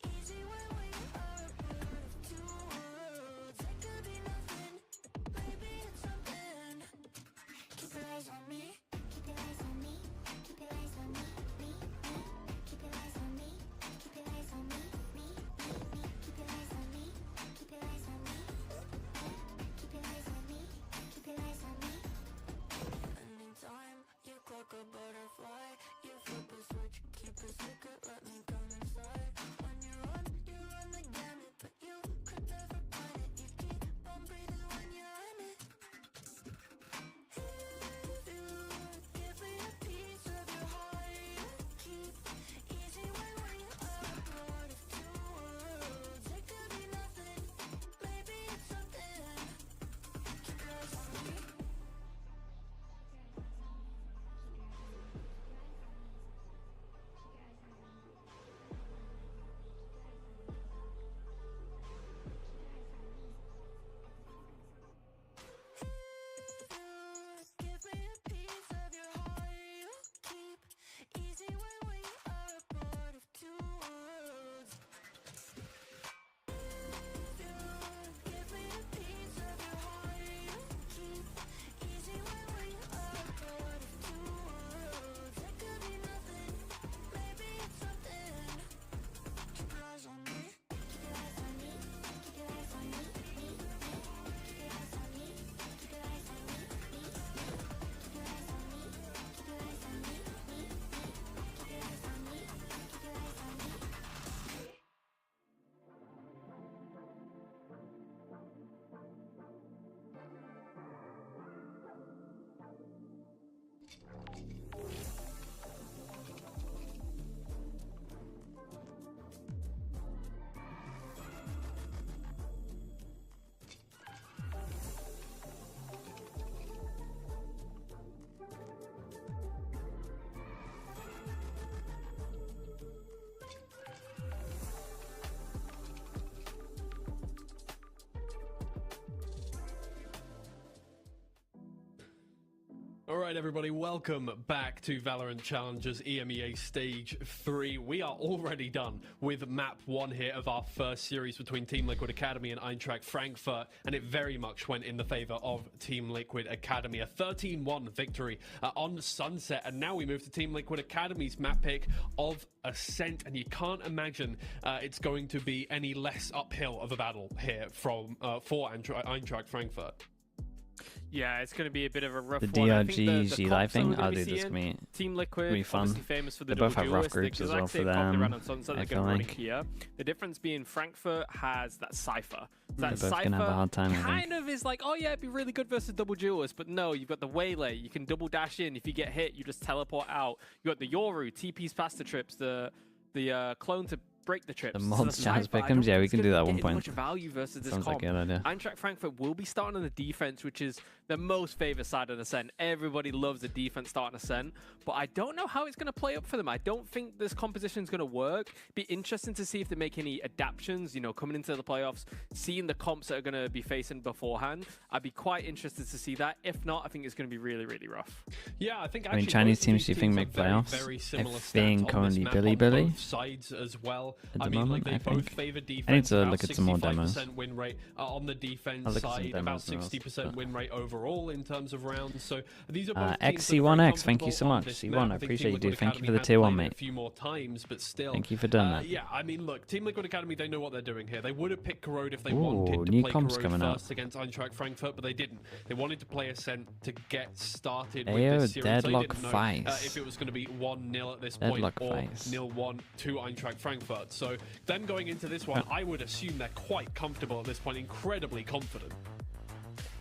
easy when we are part of two worlds. It could be nothing, maybe it's something. Keep your eyes on me, keep your eyes on me, keep your eyes on me, me. Alright everybody, welcome back to Valorant Challengers EMEA Stage 3. We are already done with map 1 here of our first series between Team Liquid Academy and Eintracht Frankfurt, and it very much went in the favor of Team Liquid Academy. A 13-1 victory on Sunset, and now we move to Team Liquid Academy's map pick of Ascent, and you can't imagine it's going to be any less uphill of a battle here for Eintracht Frankfurt. Yeah, it's going to be a bit of a rough the one. DRG G-Live thing, I'll do this to me. Team Liquid, fun. Famous for the they both have rough groups as well for them. I feel like. Here. The difference being Frankfurt has that Cypher. That They're both going to have a hard time, kind of is like, oh yeah, it'd be really good versus double duelists, but no, you've got the Waylay. You can double dash in. If you get hit, you just teleport out. You got the Yoru, TP's faster trips, the clone to break the trips. The mods chance pick'ems, yeah, we can do that at one point. Much value versus this Sounds like a good idea. Eintracht Frankfurt will be starting on the defense, which is the most favored side of Ascent. Everybody loves the defense starting Ascent, but I don't know how it's going to play up for them. I don't think this composition is going to work. Be interesting to see if they make any adaptations, you know, coming into the playoffs, seeing the comps that are going to be facing beforehand. I'd be quite interested to see that. If not, I think it's going to be really, really rough. Yeah, I think. I mean, Chinese teams, do you think make playoffs? I think currently Billy. Sides as well. At the moment, like they both favor defense. I need to look at some more demos. Win rate on the defense side, about 60% win rate overall in terms of rounds. So these are both XC1X, thank you so much. C1, I appreciate you, dude. Thank you for the tier 1, mate. A few more times, but still. Thank you for doing that. Yeah, I mean, look, Team Liquid Academy, they know what they're doing here. They would have picked Corrode if they wanted to new play comps Corrode coming first out. against Eintracht Frankfurt, but they didn't. They wanted to play Ascent to get started with Ayo, this series. deadlock So fights. if it was going to be 1-0 at this Deadlock point, or fights. 0-1 to Eintracht Frankfurt. So them going into this one, I would assume they're quite comfortable at this point, incredibly confident.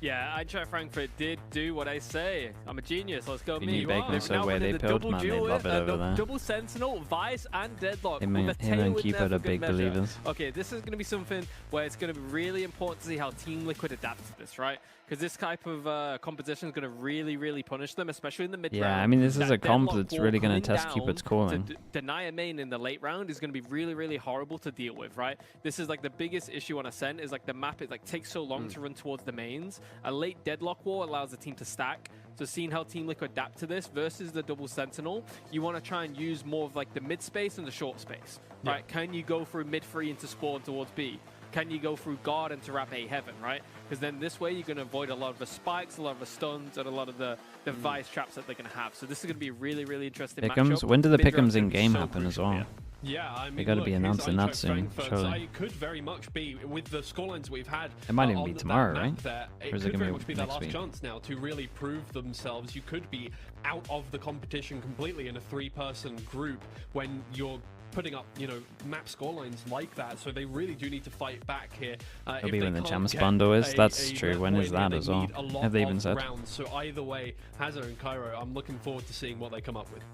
Yeah, Eintracht Frankfurt did do what I say. I'm a genius. Let's go, me. So where they build, man, they love it over there. Double Sentinel, Vice, and Deadlock. Him and Keeper are big believers. Okay, this is going to be something where it's going to be really important to see how Team Liquid adapts to this, right? Because this type of composition is going to really, really punish them, especially in the mid round. Yeah, I mean, this is a comp that's really going to test Cupid's calling. To deny a main in the late round is going to be really, really horrible to deal with, right? This is like the biggest issue on Ascent is like the map, it like takes so long to run towards the mains. A late Deadlock wall allows the team to stack. So seeing how Team Liquid adapt to this versus the double Sentinel, you want to try and use more of like the mid space and the short space, right? Can you go through mid 3 into spawn towards B? Can you go through guard and to wrap A heaven, right? Because then this way you're going to avoid a lot of the spikes, a lot of the stuns, and a lot of the vice traps that they're going to have. So this is going to be a really, really interesting matchup. When do the pick'ems in game happen as well? Yeah, I mean, they got to be announcing that soon, surely. It could very much be, with the scorelines we've had. It might even be tomorrow, right? It could very much be their last chance now to really prove themselves. You could be out of the competition completely in a 3-person group when you're putting up, you know, map scorelines like that, so they really do need to fight back here. It'll be when the Champs bundle is. That's true. When is that as well? Have they even said? So either way, Hazard and Cairo, I'm looking forward to seeing what they come up with.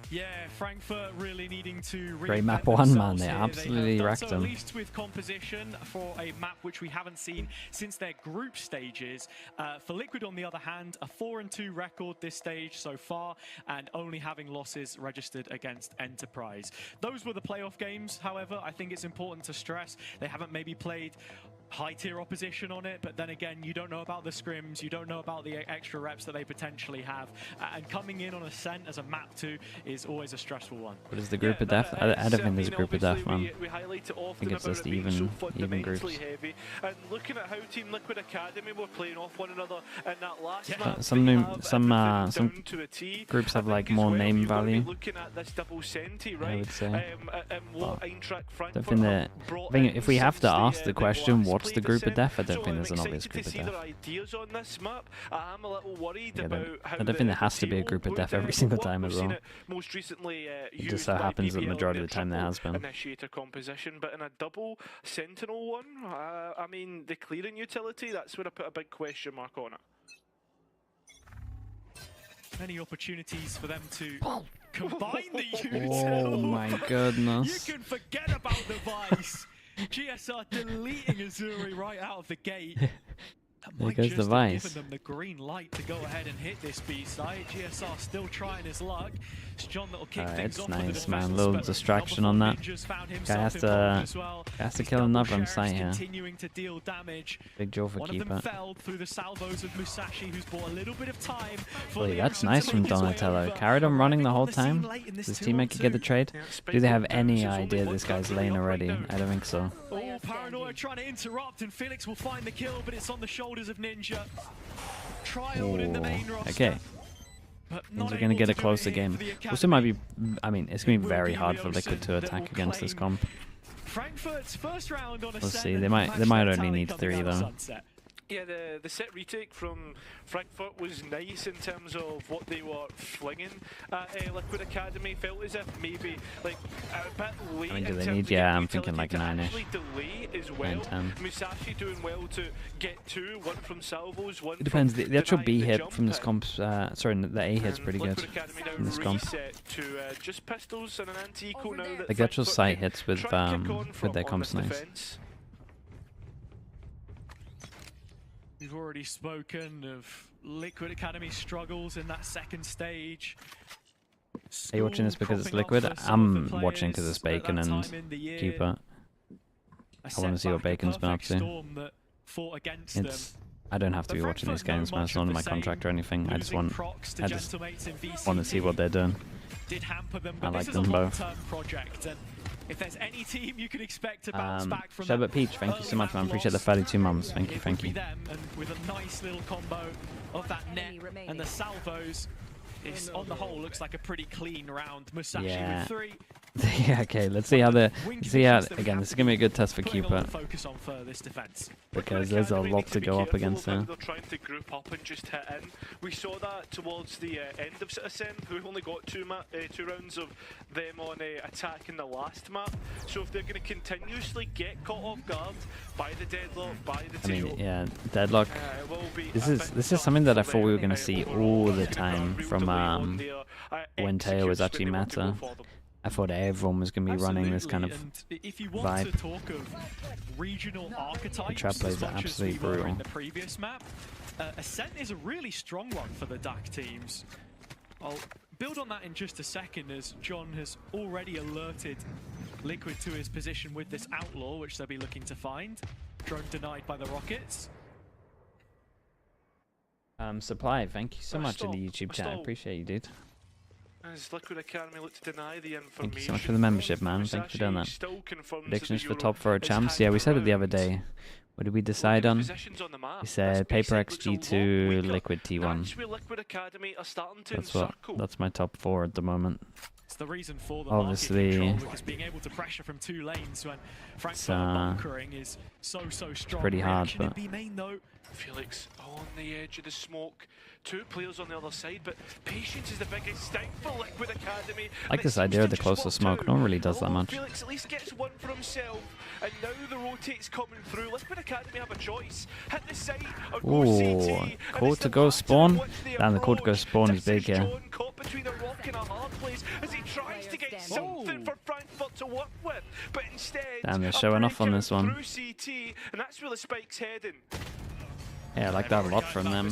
Yeah, Frankfurt really needing to great map 1, man. They absolutely wrecked them. At least with composition for a map which we haven't seen since their group stages. For Liquid, on the other hand, a 4-2 record this stage so far, and only having losses registered against Enterprise. Those were the playoff games. However, I think it's important to stress they haven't maybe played high-tier opposition on it, but then again, you don't know about the scrims, you don't know about the extra reps that they potentially have, and coming in on Ascent as a map 2 is always a stressful one. What is the group of death? I don't think there's a group of death, man. I think it's just even groups. Heavy. And looking at how Team Liquid Academy were playing off one another in that last map, some groups have like more name value. Looking at this double Senti, right? I would say. I think if we have to ask the question, what's the group of death? I don't think there's an obvious group of death. On this map. I'm a little worried about how I don't think there has to be a group of death every single time as well. Most recently, it just so happens that the majority of the time there has been. Initiator composition, but in a double Sentinel one, I mean, the clearing utility, that's where I put a big question mark on it. Many opportunities for them to combine the utils. Oh my goodness. You can forget about the Vice. GSR deleting Azuri right out of the gate. There goes the Vice. Given them the green light to go ahead and hit this B side. GSR still trying his luck. It's John that'll kick things off. Nice, man. A little distraction on that. Guy has to kill another on site here. To deal damage. Big jaw for keeper. One of them fell through the salvos of Musashi, who's bought a little bit of time. That's nice from Donatello. Carried on running the whole time. Does his teammate could get the trade? Do they have any idea this guy's lane already? I don't think so. Oh, Paranoia trying to interrupt, and Felix will find the kill, but it's on the shoulders of Ninja. Trialed in the main roster. Okay. Means we're going to get a closer game. Also might be, I mean, it's going to be very hard for Liquid to attack against this comp. Frankfurt's first round on We'll see. They might only need 3 though. Yeah, the set retake from Frankfurt was nice in terms of what they were flinging at Liquid Academy. Felt as if maybe like a bit late. I mean, do in they terms need? of Yeah, I'm utility thinking like to 9ish. actually delay as well. 9, 10. Musashi doing well to get 2, 1 from salvos, 1 It depends. from The actual B denying the hit jump from this hit. comp, sorry, the A hit's pretty good from this comp. To just pistols and an anti-eco now that Like the actual Frankfurt sight can hits with try and kick on from their on comps this nice. defense. We've already spoken of Liquid Academy struggles in that second stage. Are you watching this because it's Liquid? I'm watching because it's Bacon and Keeper. I want to see what Bacon's been up to. I don't have to be watching these games, man. It's not on my contract or anything. I just want to see what they're doing. I like them both. If there's any team you can expect to bounce back from Sherbet Peach, thank you so much, man. Appreciate the 32 mums. Thank you, thank you. And with a nice little combo of that net and the salvos, it's on the whole looks like a pretty clean round. Musashi with 3. Yeah, okay. Let's see how again. This is gonna be a good test for Keeper Focus on this defense because there's a lot to go up against there. They're trying to group up and just hit in. We saw that towards the end of Ascent. We only got 2 rounds of them on attack in the last map. So if they're going to continuously get caught off guard by the deadlock, by the tail, yeah, deadlock. This is something that I thought we were gonna see all the time from when tail was actually meta. I thought everyone was going to be running this kind of if you want vibe. to talk of regional archetypes, the trap plays are absolutely brutal. In the previous map, Ascent is a really strong one for the DAC teams. I'll build on that in just a second, as John has already alerted Liquid to his position with this Outlaw, which they'll be looking to find. Drone denied by the Rockets. Supply, thank you so much in the YouTube chat. I appreciate you, dude. As Liquid Academy look to deny the information. Thank you so much for the membership, man. Thank you for doing that. Predictions for top 4 champs. Yeah, we said it the other day. What did we decide on? We said Paper X G2, Liquid T1. That's my top 4 at the moment. It's the reason for the obviously because being able to pressure from 2 lanes when Frankfurt bunkering is so strong. Pretty hard, but Felix on the edge of the smoke. 2 players on the other side, but patience is the biggest thing for Liquid Academy. I like this idea of the closer smoke. No one really does that much. Felix at least gets 1 for himself, and now the rotate's coming through. Liquid Academy have a choice: hit the site or go CT. Code to go spawn. Damn, the code to go spawn is big here. Caught between a rock and a hard place as he tries to get something for Frankfurt to work with, but instead, damn, they're showing off on this one. Through CT, and that's where the spike's heading. Yeah, I like that a lot from them.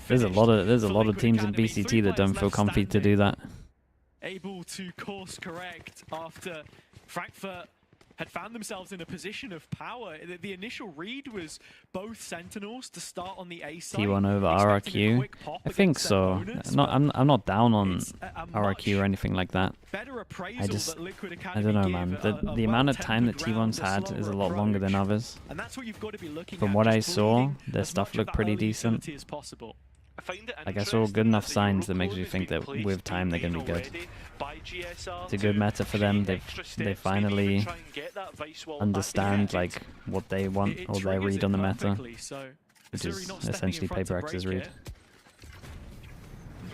There's a lot of teams in BCT that don't feel comfy to do that. Able to course correct after Frankfurt had found themselves in a position of power. The initial read was both Sentinels to start on the A side. T1 over RRQ. I think so. I'm not down on RRQ or anything like that. I don't know, man. The amount of time that T1's had is a lot longer than others. From what I saw, their stuff looked pretty decent. Like I saw good enough signs that makes me think that with time they're gonna be good. It's a good meta for them. They finally understand like what they want or their read on the meta, which is essentially Paper X's read.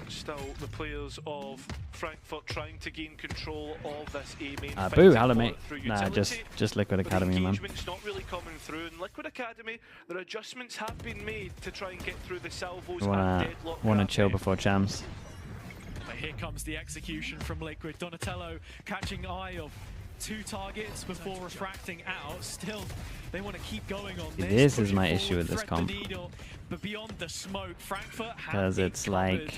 Still, the players of Frankfurt trying to gain control of this A main. Boo, hello mate. Nah, just Liquid Academy, man. Not really coming through, and Liquid Academy, their adjustments have been made to try and get through the salvos. Wanna chill before champs. But here comes the execution from Liquid. Donatello catching eye of 2 targets before refracting out. Still, they want to keep going on this. This Is my issue with this comp. But beyond the smoke, Frankfurt because it's like,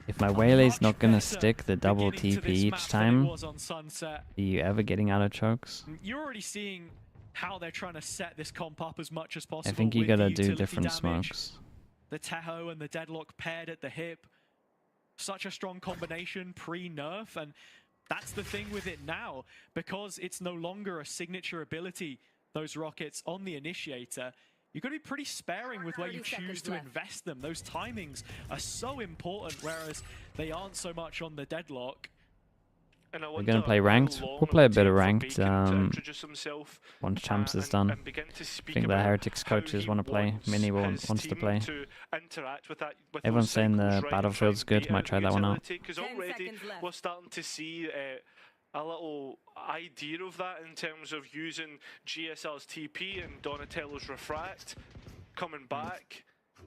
if my Waylay's not gonna stick the double TP each time, are you ever getting out of chokes? You're already seeing how they're trying to set this comp up as much as possible. I think you gotta do different smokes. The Teho and the Deadlock paired at the hip. Such a strong combination pre-nerf, and that's the thing with it now, because it's no longer a signature ability, those rockets on the initiator. You've got to be pretty sparing with where you choose to invest them. Those timings are so important, whereas they aren't so much on the Deadlock. We're going to play ranked. We'll play a bit of ranked once Champs is done. I think the Heretics coaches want to play. Mini wants to play. Everyone's saying the Battlefield's good. Might try that one out. Because already we're starting to see a little idea of that in terms of using GSL's TP and Donatello's Refract coming back.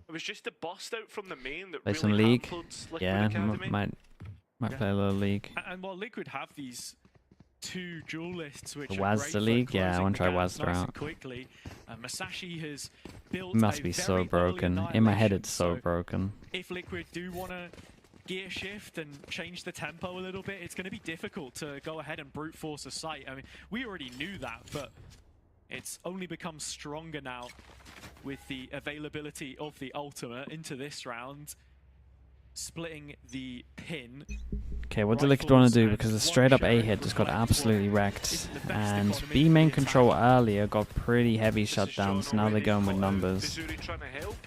It was just a bust out from the main that play really some League. Liquid Yeah, Academy. might play a little League. And while Liquid have these 2 duelists, which The are great Wazda for League? Yeah, I closing want to try gaps Wazda nice out. and quickly. Masashi has built It must a be very so early broken. In my head, annihilation, it's so broken. If Liquid do want to gear shift and change the tempo a little bit, it's going to be difficult to go ahead and brute force a site. I mean, we already knew that, but it's only become stronger now with the availability of the ultimate into this round, splitting the pin. Okay, what do Liquid want to do? Because the straight up A hit just got absolutely wrecked. And B main control earlier got pretty heavy shutdowns. Now they're going with numbers.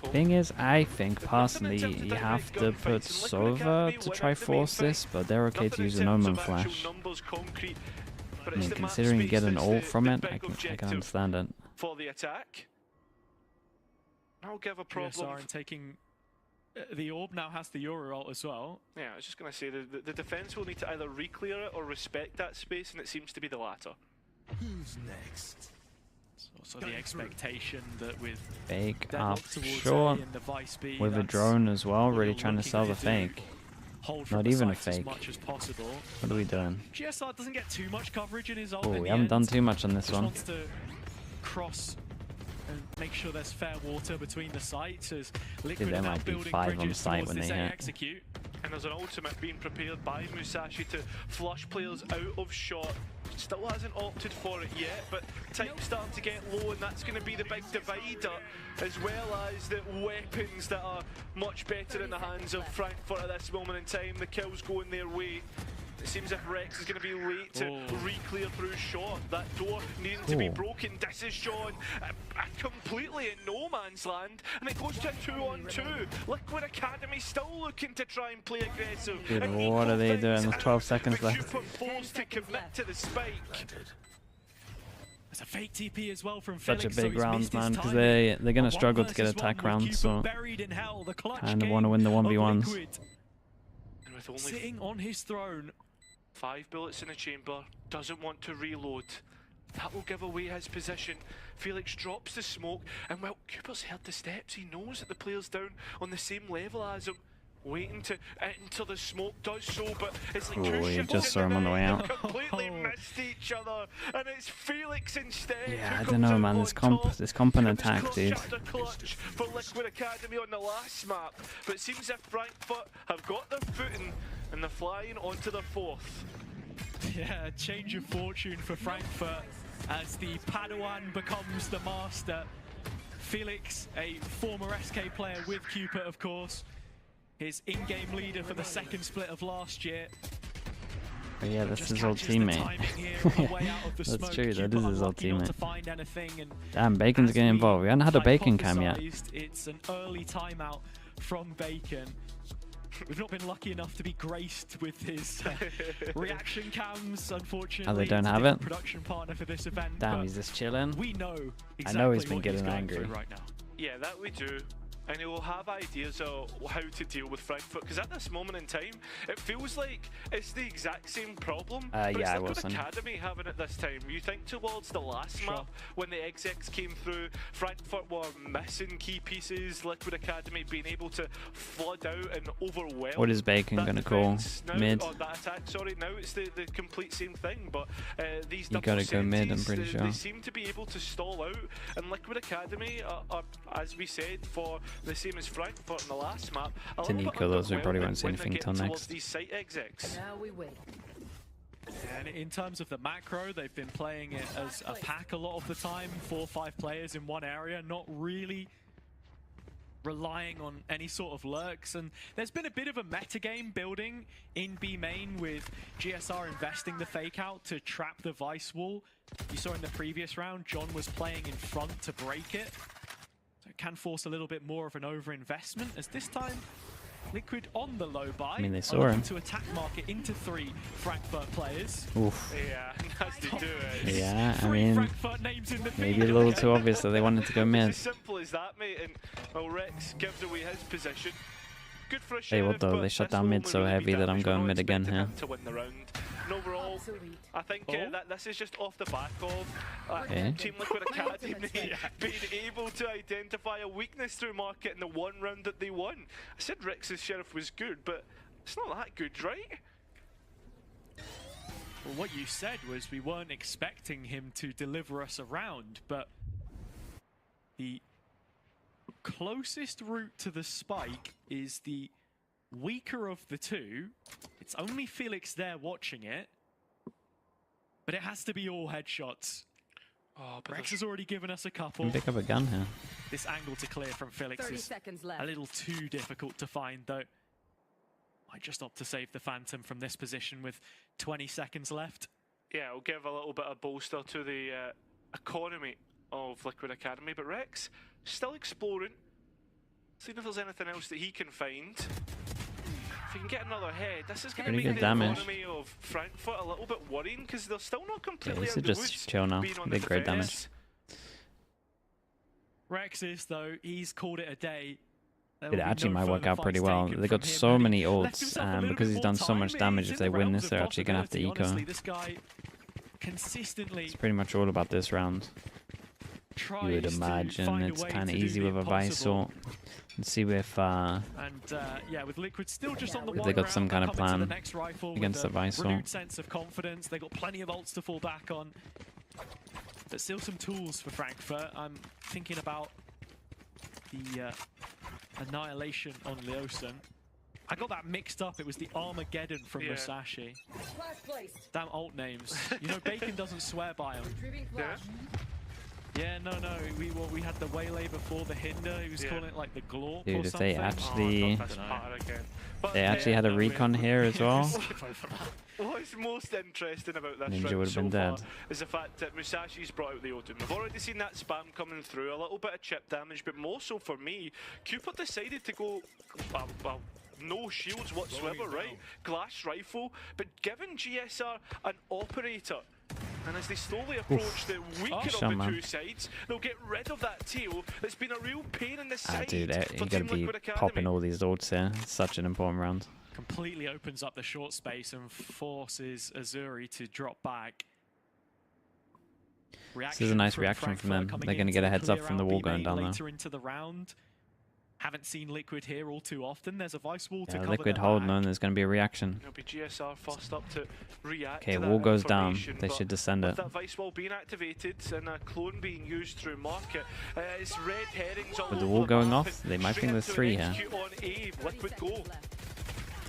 Thing is, I think personally you have to put Sova to try force this, but they're okay to use an Omen Flash. I mean, considering you get an ult from it, I can understand it. For the attack, I'll give a problem. Taking the orb now has the Yoru ult as well. Yeah, I was just going to say the defense will need to either re-clear it or respect that space, and it seems to be the latter. Who's next? So the expectation that with Fake Deadlock up towards short A and the Vice B, with a drone as well, really trying to sell the fake. Not even a fake. What are we doing? GSR doesn't get too much coverage in his ult. Oh, we haven't done too much on this Just one. wants to cross and make sure there's fair water between the sites as Liquid There are now might be building 5 on bridges site towards when this they A hit. execute. And there's an ultimate being prepared by Musashi to flush players out of shot. Still hasn't opted for it yet, but time's starting to get low, and that's going to be the big divider, as well as the weapons that are much better in the hands of Frankfurt at this moment in time. The kills going their way. It seems like Rex is going to be late to re-clear through shot. That door needing to be broken. This is Sean completely in no man's land, and it goes to a 2-on-2. Liquid Academy still looking to try and play aggressive. Dude, and what are they doing? There's 12 seconds but left. you forced to commit to the spike. There's a fake TP as well from Such Felix, a big so he's round, missed his man, because timing. they're going to A struggle to get 1 versus 1 attack with rounds, Cupid so buried in hell, the clutch kind of game want to win the of 1v1s. Liquid. And with only Sitting on his throne. 5 bullets in the chamber, doesn't want to reload. That will give away his position. Felix drops the smoke, and well, Cooper's heard the steps. He knows that the player's down on the same level as him. Waiting to enter the smoke, does so, but it's like two he ships just saw him on the way out. completely missed each other, and it's Felix instead. Yeah, who I don't comes know, out man. on This top. comp and It was attack, dude. just a clutch for Liquid Academy on the last map, but it seems as if Frankfurt have got their footing and they're flying onto their 4th. Yeah, change of fortune for Frankfurt as the Padawan becomes the master. Felix, a former SK player with Cupid, of course. His in-game leader for the 2nd split of last year. But yeah, that's Just his old catches the teammate. timing here on the way out of the That's smoke. true, that Cupid is his old unlucky not to teammate. find anything, and Damn, Bacon's as getting we involved. We haven't had a Bacon cam yet. hypothesized, it's an early timeout from Bacon. We've not been lucky enough to be graced with his reaction cams, unfortunately. Oh, they don't It's a have different it? production partner for this event. Damn, but he's just chilling. we know exactly I know he's been what getting going angry. through right now. Yeah, that we do. and he'll have ideas of how to deal with Frankfurt, because at this moment in time it feels like it's the exact same problem, but yeah, it's Liquid Wilson. Academy having it this time. You think towards the last map when the execs came through, Frankfurt were missing key pieces, Liquid Academy being able to flood out and overwhelm. What is Bacon gonna call? Now, Mid? or that attack, sorry. Now it's the complete same thing, but these You double gotta go mid, I'm senties, pretty sure. They seem to be able to stall out, and Liquid Academy are, as we said, for the same as Frankfurt in the last map, a little bit Nico, those we probably won't underwhelming see when they're anything till getting towards next. these site execs. Now we wait. And in terms of the macro, they've been playing it as a pack a lot of the time, 4 or 5 players in one area, not really relying on any sort of lurks. And there's been a bit of a metagame building in B main with GSR investing the fake out to trap the Vice wall. You saw in the previous round, John was playing in front to break it. So it can force a little bit more of an over-investment, as this time Liquid on the low buy. I mean, they saw him. To attack market into 3 Frankfurt players. Oof. Yeah, as they do it. Yeah, I 3 mean, Frankfurt names in the maybe a little too obvious that they wanted to go mid. It's as simple as that, mate. And well, Rex gives away his position. Good for a Tell you what sheriff, though, but they shut this down will mid only so really heavy be that I'm damage. We're going not mid again expecting here. him to win the round. And overall, I think that this is just off the back of Team Liquid Academy being able to identify a weakness through market in the one round that they won. I said Rex's sheriff was good, but it's not that good, right? Well, what you said was we weren't expecting him to deliver us a round, but the closest route to the spike is the weaker of the two. It's only Felix there watching it, but it has to be all headshots. Oh, but Rex has already given us a couple. Pick up a gun here. This angle to clear from Felix 30 is seconds left. a little too difficult to find, though. Might just opt to save the Phantom from this position with 20 seconds left. yeah, it'll give a little bit of bolster to the economy of Liquid Academy, but Rex still exploring, seeing if there's anything else that he can find. If he can get another head, this is going to Pretty make good the damage. economy of Frankfurt a little bit worrying, because they're still not completely this out is the just woods chill now. being on They the did great defense. Rex is, though, he's called it a day. It actually might work out pretty well. They got so many ults, because he's done so much damage. If they win this, they're actually going to have to eco. Honestly, this guy consistently It's pretty much all about this round. You would imagine it's kind of easy with a Vice ult. Let's see if yeah, with Liquid still just on the they got some kind of plan against the Vice Vice renewed ult. sense of confidence. They got plenty of ults to fall back on, but still some tools for Frankfurt. I'm thinking about the annihilation on Leosin. I got that mixed up. It was the Armageddon from Musashi. Damn alt names. You know, Bacon doesn't swear by them. Yeah, no. We had the Waylay before the Hinder. He was calling it like the Glorp Dude, or if something. they actually They actually had a recon here as well. What's most interesting about this Ninja round would have so been far dead. is the fact that Musashi's brought out the Odin. We've already seen that spam coming through, a little bit of chip damage, but more so for me, Cupid decided to go, well, no shields whatsoever, right? Glass rifle, but giving GSR an operator. And as they slowly approach the weaker of the two sides, they'll get rid of that tail that's been a real pain in the side Dude, for you gotta Team be Liquid Academy. popping all these ults here. It's such an important round. Completely opens up the short space and forces Azuri to drop back. This is a nice reaction from them. They're going to get a heads up from the wall going down there. Later into the round. Haven't seen Liquid here all too often. There's a Vice wall to cover Liquid their holding back. on. There's going to be a reaction. It'll be GSR first up to react Okay, to wall that goes down. information, They but should descend with it. that Vice wall being activated and a clone being used through market, it's red herrings all With the over wall going map off, and they might straight think there's into 3 an here. execute on A, Liquid go.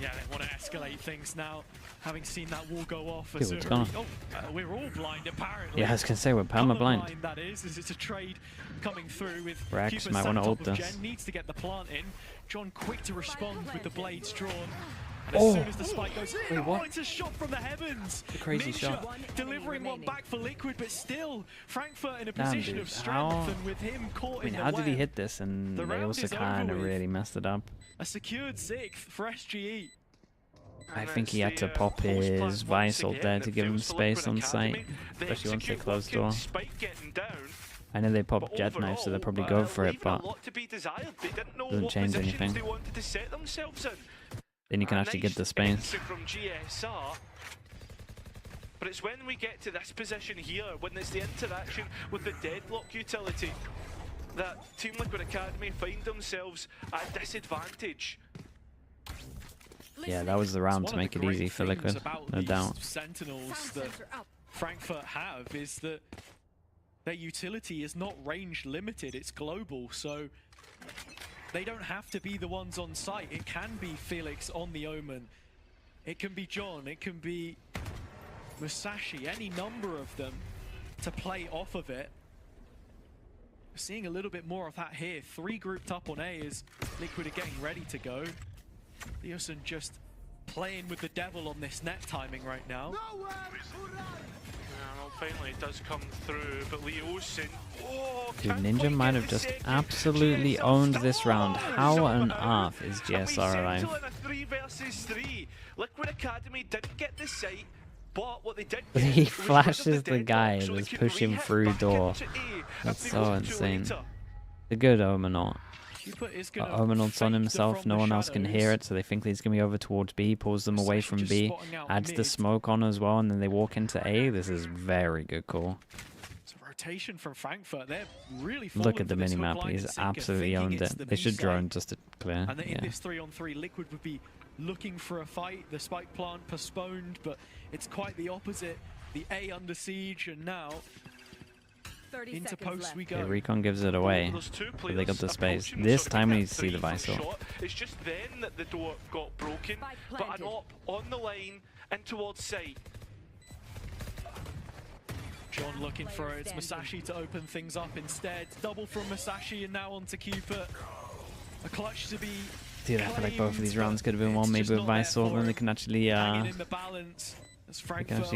Yeah, they want to escalate things now. Having seen that wall go off, Dude, what's going on? oh, we're all blind apparently. Yeah, I was going to say, we're perma blind. Colorblind, that is it's a trade coming through with Rex Cupid might sat wanna on top ult of this. Gen, needs to get the plant in. John quick to respond with the blades drawn. And as Oh. soon as the spike goes in, Wait, what? it's a shot from the heavens. A crazy Minja shot. delivering one back for Liquid, but still Frankfurt in a Damn, position dude, of strength, how- and with him caught I mean, in the how did he web. hit this? And The they round also is over kind of with. really messed it up. A secured 6th for SGE. I And think it's he had the, to pop post plan his once Vice ult again there that to give him fails for space Liquid on Academy. site, They especially once they execute close working, door. Spike getting down. I know they pop jet knife, so they'll probably go for it, but doesn't change anything. They wanted to set themselves in. Then you can actually get the space. From GSR. But it's when we get to this position here, when there's the interaction with the deadlock utility, that Team Liquid Academy find themselves at disadvantage. Yeah, that was the round to make it easy for Liquid, no doubt. Sentinels that Frankfurt have is that their utility is not range limited, it's global, so they don't have to be the ones on site. It can be Felix on the Omen, it can be John, it can be Musashi, any number of them to play off of it. We're seeing a little bit more of that here. 3 grouped up on A as Liquid are getting ready to go. Leosin just playing with the devil on this net timing right now. Finally it does come through, but Leosin... Oh, dude, Ninja might have just absolutely owned this round. How on earth is GSR alive? In a 3 versus 3. Liquid Academy didn't get the site, but what they did get he flashes the guy and was pushing through door. That's so insane. The good Omenaut. Omenaut's on himself, no one else can hear it, so they think he's going to be over towards B, pulls them away from B, adds the smoke on as well, and then they walk into A. This is very good call. It's a rotation from Frankfurt. They're really look at the minimap, he's absolutely owned it. They should drone just to clear. And in this 3-on-3, Liquid would be looking for a fight. The spike plant postponed, but it's quite the opposite. The A under siege, and now into post we go. Okay, Recon gives it away, but they got the space. This time we need to see the VCL. It's just then that the door got broken, but an op on the line and towards site. John looking for it. It's Musashi to open things up instead. Double from Musashi and now on to Cupid. A clutch to be... Dude, I feel like both of these rounds could have been won maybe with VCL, then they can actually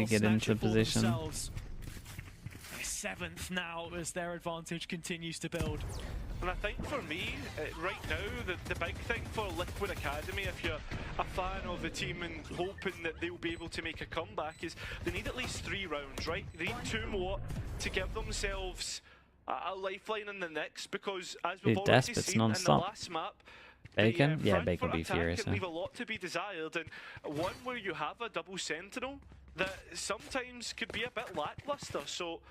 get into position. 7th now as their advantage continues to build. And I think for me, right now, the big thing for Liquid Academy, if you're a fan of the team and hoping that they'll be able to make a comeback, is they need at least 3 rounds, right? They need 2 more to give themselves a lifeline in the next, because as we've already seen in the last map, Bacon? Yeah, Bacon will be furious. Can leave a lot to be desired, and one where you have a double sentinel that sometimes could be a bit lackluster. So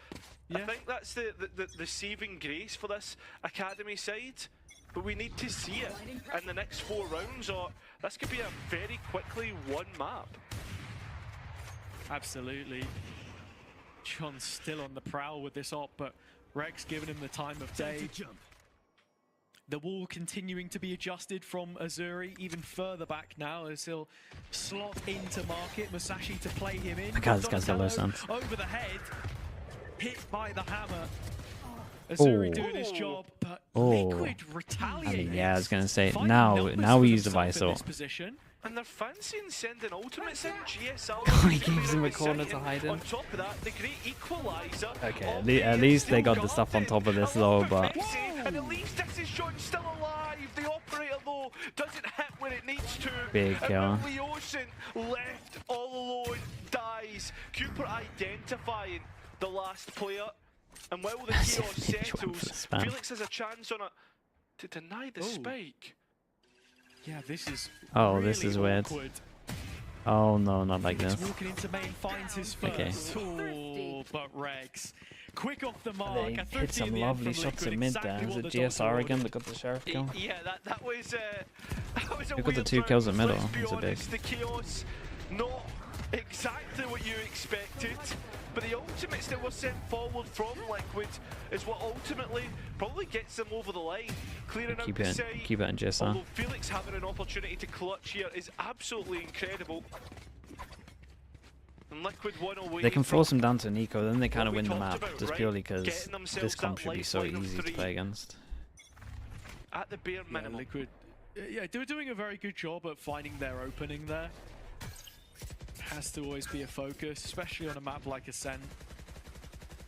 yeah. I think that's the saving grace for this academy side. But we need to see it in the next 4 rounds, or this could be a very quickly won map. Absolutely. John's still on the prowl with this op, but Rex giving him the time of day. The wall continuing to be adjusted from Azuri even further back now as he'll slot into market. Musashi to play him in. God, this guy's got low sound. Over the head, hit by the hammer. Azuri doing his job, but Liquid retaliating. I mean, yeah, I was gonna say now we use the VCL. And they're fancying sending ultimates in. GSR he gives him a corner to hide in. On top of that, the great equalizer. Okay, at least they got the stuff on top of this though, but... And at least this is John still alive. The operator though doesn't hit when it needs to. Big kill. Leosin left all alone dies. Cooper identifying the last player. And while the chaos settles, Felix has a chance on it to deny the spike. Yeah, this is this is weird. Oh no, not like this. Walking into main, finds his first. Oh, but Rex, quick off the mark. They hit some lovely shots at mid there. Is it GSR again that got the sheriff kill? Yeah, that was a Who got the 2 kills at middle? It's a big. The chaos, not exactly what you expected. But the ultimates that were sent forward from Liquid is what ultimately probably gets them over the line. Clearing out the side. Keep it in GSR. Although Felix having an opportunity to clutch here is absolutely incredible. And Liquid won away. They can force him down to Nico, then they kind of win the map, just purely because this comp should be so easy to play against. At the bare minimum. Liquid, they're doing a very good job at finding their opening there. Has to always be a focus, especially on a map like Ascent.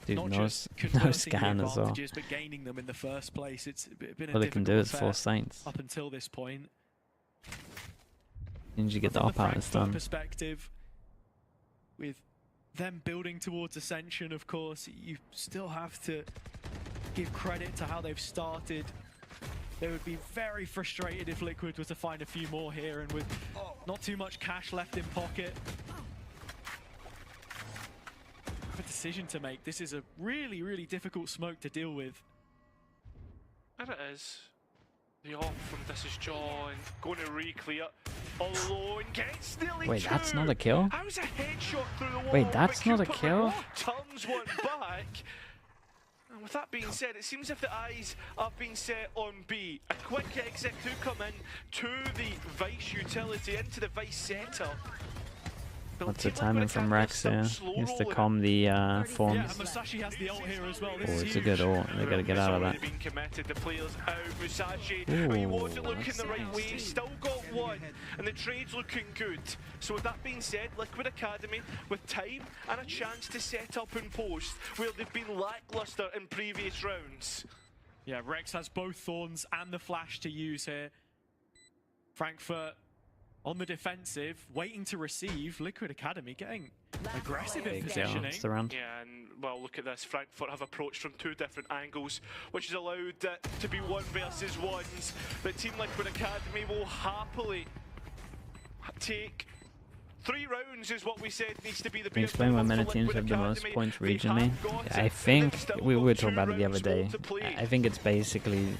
Dude, no scan as well. But gaining them in the first place, it's been all they can do is force Saints. Up until this point. Didn't you get the op out and stun? Perspective, with them building towards Ascension, of course, you still have to give credit to how they've started. They would be very frustrated if Liquid were to find a few more here, and with not too much cash left in pocket. Have a decision to make. This is a really, really difficult smoke to deal with. There it is. The off from This Is John. Going to re-clear. Alone. Gets nearly Wait, two. that's not a kill? How's a headshot through the wall? Wait, that's not a Cooper kill? Turns one back. And with that being said, it seems if the eyes are being set on B, a quick exit to come in to the Vice utility, into the Vice setup. What's the timing from Rex here? He has to calm the forms. Yeah, and Musashi has the ult here as well. Oh, it's a good ult. They gotta get out of that. Been committed. The players out. Musashi, he wasn't looking the right way. Still got one, and the trade's looking good. So with that being said, Liquid Academy with time and a chance to set up in post where they've been lackluster in previous rounds. Yeah, Rex has both Thorns and the flash to use here. Frankfurt on the defensive, waiting to receive. Liquid Academy getting aggressive in positioning. It's the round. Yeah, and well, look at this. Frankfurt have approached from two different angles, which has allowed it to be 1 versus 1s. But Team Liquid Academy will happily take 3 rounds, is what we said needs to be the Can you explain why many teams have the most points regionally? I think we were talking about it the other day. I think it's basically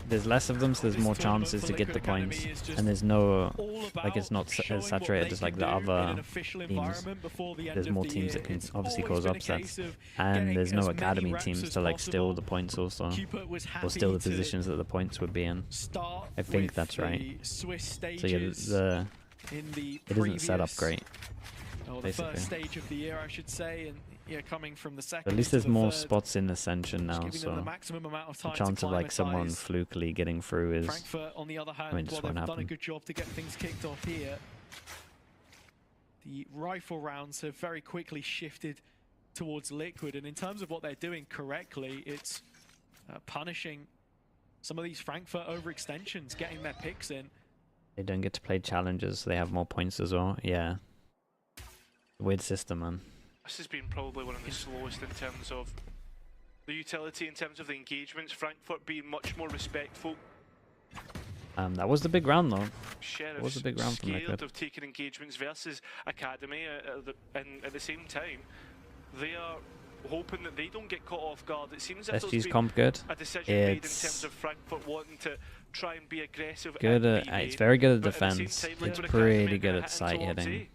there's less of them, so there's more chances to get the points, and there's no, like, it's not as saturated as like the other teams. There's more teams that can obviously cause upsets, and there's no academy teams to like steal the points also, or steal the positions that the points would be in. I think that's right. So yeah, it isn't set up great. The first stage of the year, I should say, and yeah, coming from the second. But at least there's more spots in Ascension now, so the chance of like someone flukily getting through is. Frankfurt, on the other hand, I mean, just they've won't done a happen. good job to get things kicked off here. The rifle rounds have very quickly shifted towards Liquid, and in terms of what they're doing correctly, it's punishing some of these Frankfurt overextensions, getting their picks in. They don't get to play challenges, so they have more points as well. Yeah. Weird system, man. This has been probably one of the slowest in terms of the utility, in terms of the engagements. Frankfurt being much more respectful. That was the big round though. Sheriff's It was a big round from scared Liquid. of taking engagements versus Academy, and at the same time, they are hoping that they don't get caught off guard. It seems that SG's there's been comp good. a decision made in It's terms of Frankfurt wanting to try and be aggressive. good. It's very good at but at the same defense. time, It's Liquid pretty Academy good are at hitting sight towards hitting. A.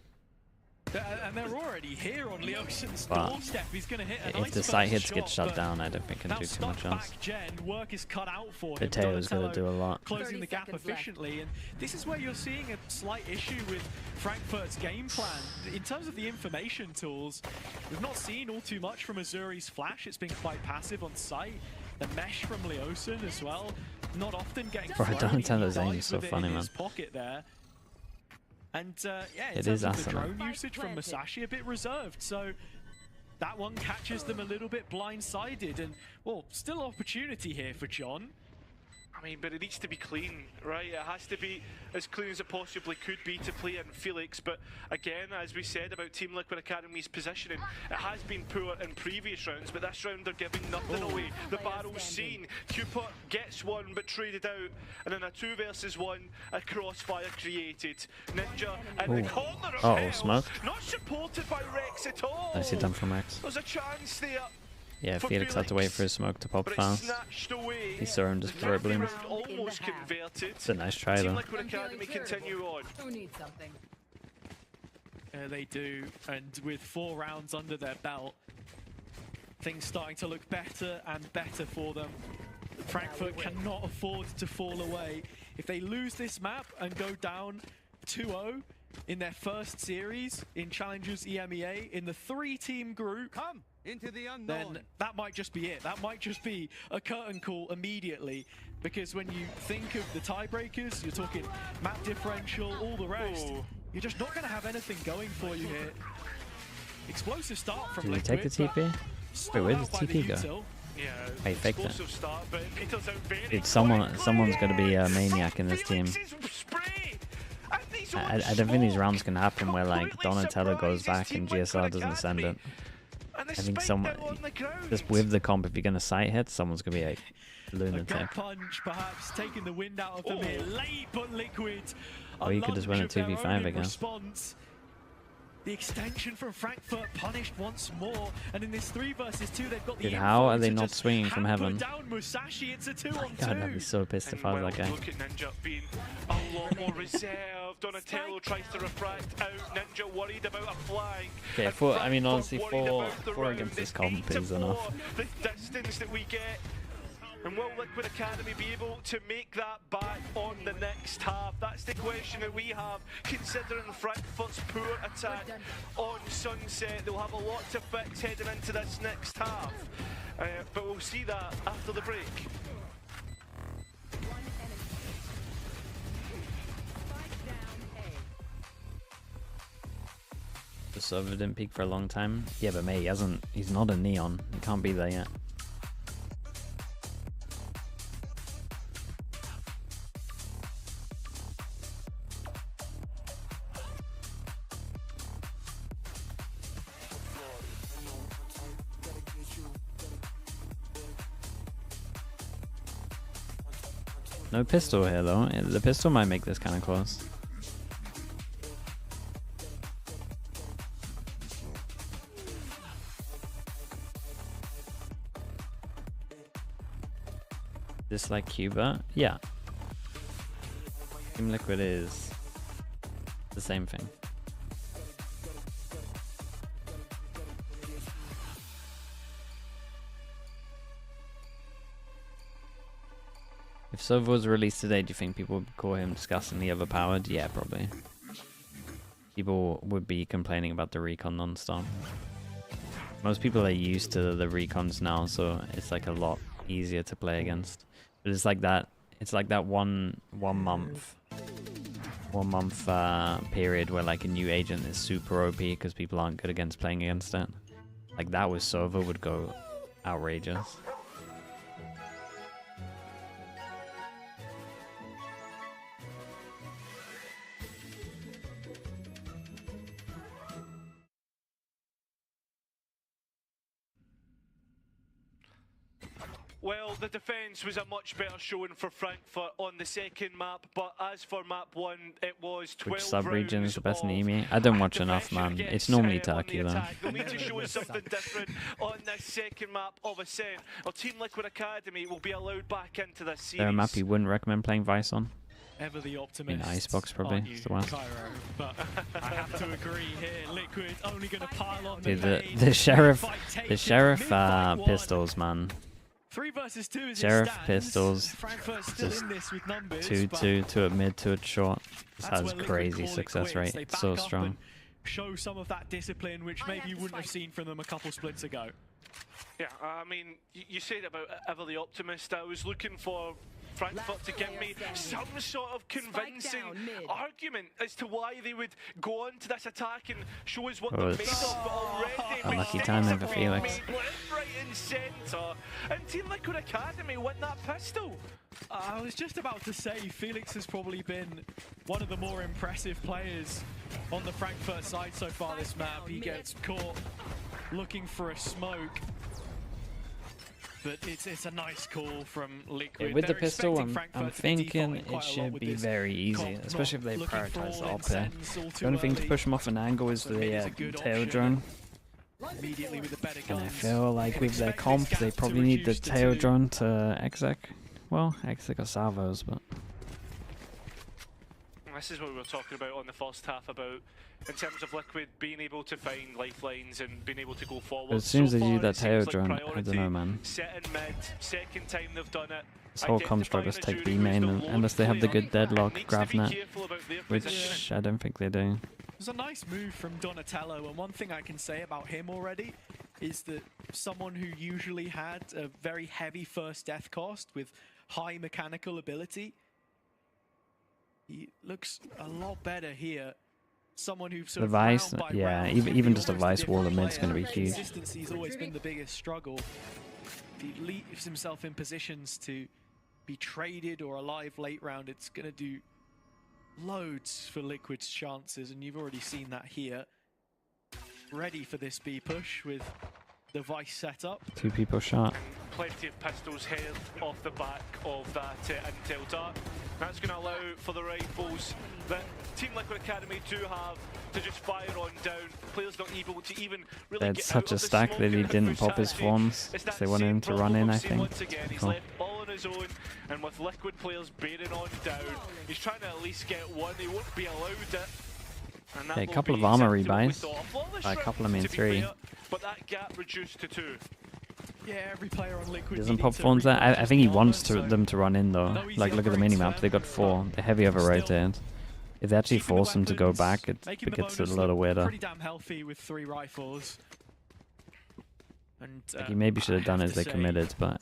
And they're already here on Leosin's But doorstep. He's going to hit a if nice the sight first hits get shot, shut down, I don't think can do too much else. back Gen, work is cut out for him. Potato's gonna Donatello do a lot. closing the gap efficiently, and this is where you're seeing a slight issue with Frankfurt's game plan. In terms of the information tools, we've not seen all too much from Azuri's flash. It's been quite passive on sight. The mesh from Leosin as well, not often getting Bro, thrown. Donatello's He aim dies is so with it funny, in man. his pocket there. And yeah, in It terms is of the Ascent. drone usage from Musashi, a bit reserved. So that one catches them a little bit blindsided, and well, still opportunity here for John. I mean, but it needs to be clean, right? It has to be as clean as it possibly could be to play in Felix. But again, as we said about Team Liquid Academy's positioning, it has been poor in previous rounds, but this round they're giving nothing away. The barrel's seen. Cooper gets one but traded out, and in a 2 versus 1, a crossfire created. Ninja in the corner of hell, smoke. not supported by Rex at all. Nicely done from Rex. There's a chance there. Yeah, for Felix had to wait for his smoke to pop but fast. it's snatched away. He surrendered for it, blooms. Almost converted. It's a nice try Team though. Liquid Academy continue on. Who needs something? They do, and with 4 rounds under their belt, things starting to look better and better for them. Frankfurt cannot afford to fall away. If they lose this map and go down 2-0 in their first series in Challengers EMEA in the 3-team group, Into the unknown. then that might just be it. That might just be a curtain call immediately. Because when you think of the tiebreakers, you're talking map differential, all the rest. Oh. You're just not going to have anything going for you here. Explosive start from Did he Liquid. take the TP? Wait, where did the TP go? Yeah, Hey, faked it. explosive start, but Peter's out very Dude, someone's quickly. got to be a maniac in this team. Felix's spray, and these I ones don't think these smoke. rounds can happen where like Completely Donatello goes surprises back Team and Liquid GSR doesn't send Academy. it. And I think someone, just with the comp, if you're going to sight hit, someone's going to be a lunatic. A gut punch, perhaps, taking the wind out of them here. Late, but Liquid. Or you could just win a 2v5, I guess. Response. The extension from Frankfurt punished once more, and in this 3 versus 2, they've got the. Dude, how are they not swinging from heaven? Down Musashi, it's a 2-on-2. God, I'd be so pissed if I was that guy. Look at Ninja being a lot more reserved. Donatello tries to refract out. Ninja worried about a flank. Okay, four, I mean, honestly, four against this comp is enough. The distance that we get. And will Liquid Academy be able to make that back on the next half? That's the question that we have, considering Frankfurt's poor attack on Sunset. They'll have a lot to fix heading into this next half. But we'll see that after the break. The server didn't peak for a long time. Yeah, but mate, he's not a neon. He can't be there yet. No pistol here though. The pistol might make this kind of close. Just like Cuba? Yeah. Team Liquid is the same thing. If Sova was released today, do you think people would call him disgustingly overpowered? Yeah, probably. People would be complaining about the recon non-stop. Most people are used to the recons now, so it's like a lot easier to play against. But it's like that. It's like that one month period where like a new agent is super OP because people aren't good against playing against it. Like that with Sova would go outrageous. Well, the defence was a much better showing for Frankfurt on the second map, but as for map 1, it was 12 Which sub-region is the best in rounds EMEA? I don't watch enough, man. It's normally Turkey, though. They'll need to show us something different on this second map of Ascent. Our Team Liquid Academy will be allowed back into this series. There a map you wouldn't recommend playing Vice on? Ever the optimist. In Icebox, probably. It's the one. Cairo, but I have to agree here. Liquid only going to pile on Dude, the sheriff pistols, man. 3 versus 2 is Sheriff pistols, Frankfurt's still in this with numbers, 2 at mid, 2 at short. This has crazy success rate. It's so strong. Show some of that discipline, which maybe you wouldn't have seen from them a couple splits ago. Yeah, I mean, you said about Ever the Optimist. I was looking for Frankfurt to give me some sort of convincing argument as to why they would go on to this attack and show us what they're made of, but already unlucky timing for Felix. Right in centre, and Team Liquid Academy win that pistol. I was just about to say, Felix has probably been one of the more impressive players on the Frankfurt side so far this map. He gets caught looking for a smoke. But it's a nice call from Liquid. Yeah, with the pistol, I'm thinking it should be very easy, especially if they prioritize the op here. The only thing to push them off an angle is the tail drone. Immediately with the better and I feel like with their comp, they probably need the tail drone to exec. Well, exec or salvos, but... This is what we were talking about on the first half, about in terms of Liquid being able to find lifelines and being able to go forward. But as soon as they do that tail drone, I don't know, man. Set in mid, second time they've done it. This whole comp struggles take B main unless they have the good deadlock Gravnet, which I don't think they do. It was a nice move from Donatello, and one thing I can say about him already is that someone who usually had a very heavy first death cost with high mechanical ability, he looks a lot better here. Someone who's sort the Vice, yeah, even just a Vice wall of mid's going to be huge. Consistency's always been the biggest struggle. If he leaves himself in positions to be traded or alive late round, it's going to do loads for Liquid's chances, and you've already seen that here. Ready for this B push with the Vice setup. 2 people shot. Plenty of pistols hit off the back of that intel dart. That's going to allow for the rifles that Team Liquid Academy do have to just fire on down. Players not able to even really They had get such out a of the stack smoke that he and didn't pop his brutality. forms. It's that They wanted same him to run problem in, I we've seen think. once again. He's Cool. left all on his own, and with Liquid players bearing on down, he's trying to at least get one. He won't be allowed it. And that Okay, a will couple be of armor exactly what we rebuys. thought. A flawless By a round, couple, I mean to be 3. fair, but that gap reduced to 2. Yeah, every player on Liquid He doesn't needing pop to forms there. I repurchase think he the wants armor, so them to run in though. no easy Like, look at the operates minimap. for They got them, 4. but They're heavy over still rotated. If they actually keeping the force them to go weapons, back, it making the gets a bonus little look weirder. pretty damn healthy with 3 rifles. And Like, he maybe should have done I as to they say, committed, but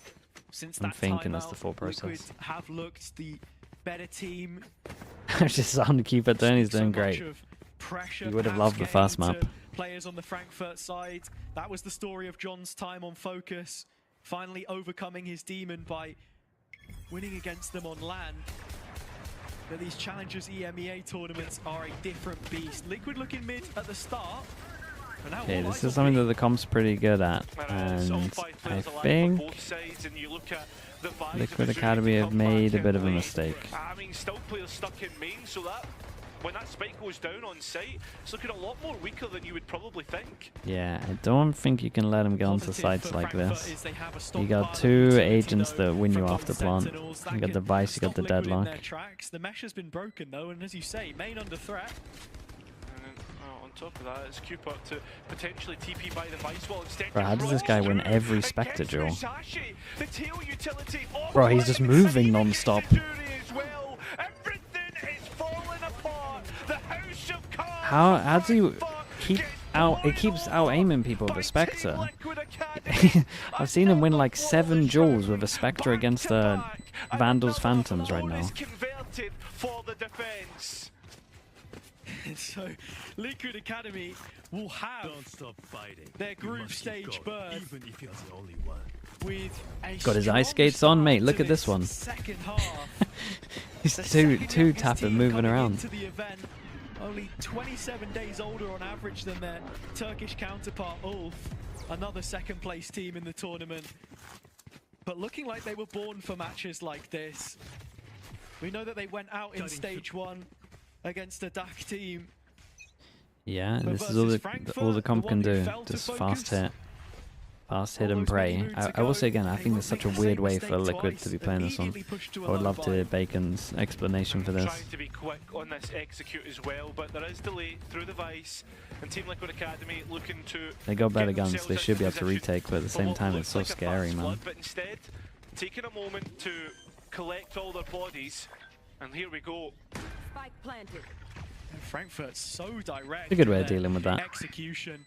since I'm that thinking that's the timeout, full process. Liquid have looked the better team. I just saw him to keep it doing. He's So doing much great. of pressure He would have perhaps loved the getting first into map. Players on the Frankfurt side. That was the story of John's time on Focus. Finally overcoming his demon by winning against them on land. But these Challengers EMEA tournaments are a different beast. Liquid looking mid at the start. But now Okay, all this eyes is on something B. that the comp's pretty good at. And I think Liquid Academy have made a bit of a mistake. I mean, still players stuck in main, so that when that spike goes down on site, it's looking a lot more weaker than you would probably think. Yeah, I don't think you can let him get onto Positive sites for like Frankfurt this. is they have a You stockpile got of 2 utility, agents though, that win you from off the both plant. Sentinels. That You got can the Vice, you got stop the Liquid in Deadlock. their tracks. The mesh has been broken though, and as you say, main under threat. And on top of that, it's Cooper to potentially TP by the Vice wall instead. Bro, how does this guy win every Spectre duel? Bro, Bro, he's just moving non-stop. How does he keep out? It keeps out aiming people with a Spectre. I've seen him win like 7 duels with a Spectre against the Vandals Phantoms right now. So, Liquid Academy will have their group stage berth with a Got his strong ice skates on, mate. start Look to at this one. Second half. He's The two second tapping, youngest team moving coming around. into the event, only 27 days older on average than their Turkish counterpart Ulf, another second place team in the tournament. But looking like they were born for matches like this. We know that they went out in stage 1 against a DAC team. Yeah, But this is all versus all the Frankfurt, comp the can one who do. fell to Just Focus. fast hit and Almost pray. made a move to I will go. say again, I They think won't it's such make a the weird same way for mistake Liquid twice, to be playing this one. immediately pushed to I would love another to fight. Bacon's explanation for this. Trying to be quick on this execute as well, but there is delay through the Vice, and Team Liquid Academy looking to. They got better get guns, themselves they should be able to into position retake, but at the for same what time looks it's so like a scary, fast man. flood, but instead, taking a moment to collect all their bodies, and here we go. Spike planted. Frankfurt's so direct. It's a good way in of their dealing with that. Execution.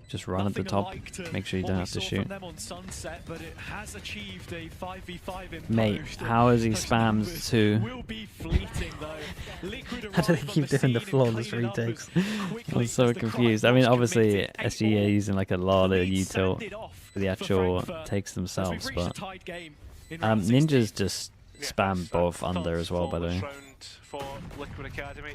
Just run at the Nothing top, alike to make sure you what don't we have to saw shoot. From them on Sunset, but it has achieved a 5v5 in Mate, post, how and has he those spammed numbers 2? will be fleeting though. Liquid How do they arrive on keep the doing the scene and flawless clean up retakes? as I'm quickly so as the confused. I Crime mean, Watch obviously, committed 8 SGE more. are using like a lot of Lead util sanded off for the for actual Frankfurt, takes as themselves, we've reached a but tied game in round Ninjas 16. just Yeah, spam that's both a under as well, by the way. flawless round for Liquid Academy.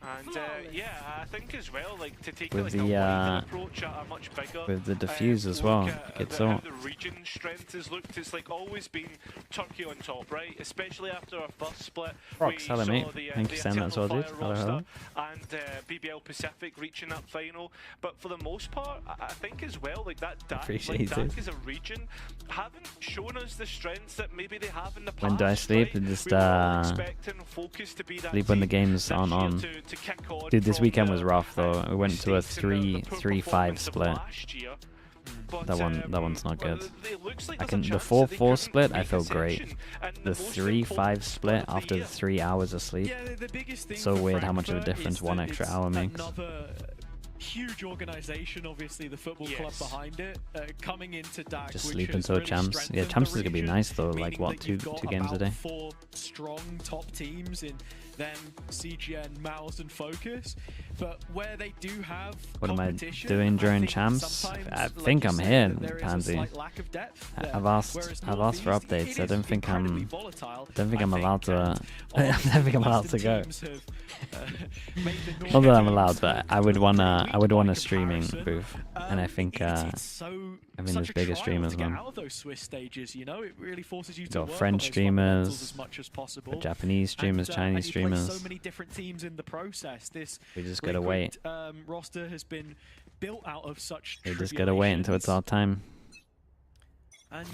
And yeah, I think as well, like to take With like the, a wider approach at a much bigger with the defuse as look well, at gets how up. the region strength has looked. It's like always been Turkey on top, right? Especially after our first split. Rocks, hello, saw mate. the, Thank you, the Sam, that's Eternal all, dude. Fire Hello, hello. roster and BBL Pacific reaching that final. But for the most part, I think as well, like that DAC, Appreciate like it. DAC as a region haven't shown us the strengths that maybe they have in the past. When do I sleep? Right? Just We were all expecting Focus to be that sleep when the team game's this on. year to kick on Dude, this from weekend the, was rough though. We went to a mistakes and the poor 3-5 performance of split. last year. But, That one's not well, good. it looks like I there's a can the chance 4-4 that they couldn't split. I make feel great. Ascension, and The most 3-5 important split of the after year. 3 hours of sleep. Yeah, the biggest thing So for weird how much of a Frankfurt difference is one that extra it's hour makes. Another huge organisation, obviously the football club Yes. behind it, coming into DAC. Just which sleep has until really champs. Yeah, strengthened champs the is gonna be region, nice though. Like meaning what, that you've two got games a about day. 4 strong top teams in them, CGN, Mouse, and Focus. But where they do have what am I doing during champs? I think I'm here, Pansy. I've asked for updates. I don't think I'm allowed to. I don't think I'm allowed to go. Not that I'm allowed, but I would want a streaming booth, and I think there's bigger streamers, man. Got French streamers, Japanese streamers, Chinese streamers. So many different teams in the process. We just gotta wait. Roster has been built out of such. We just gotta wait until it's our time. And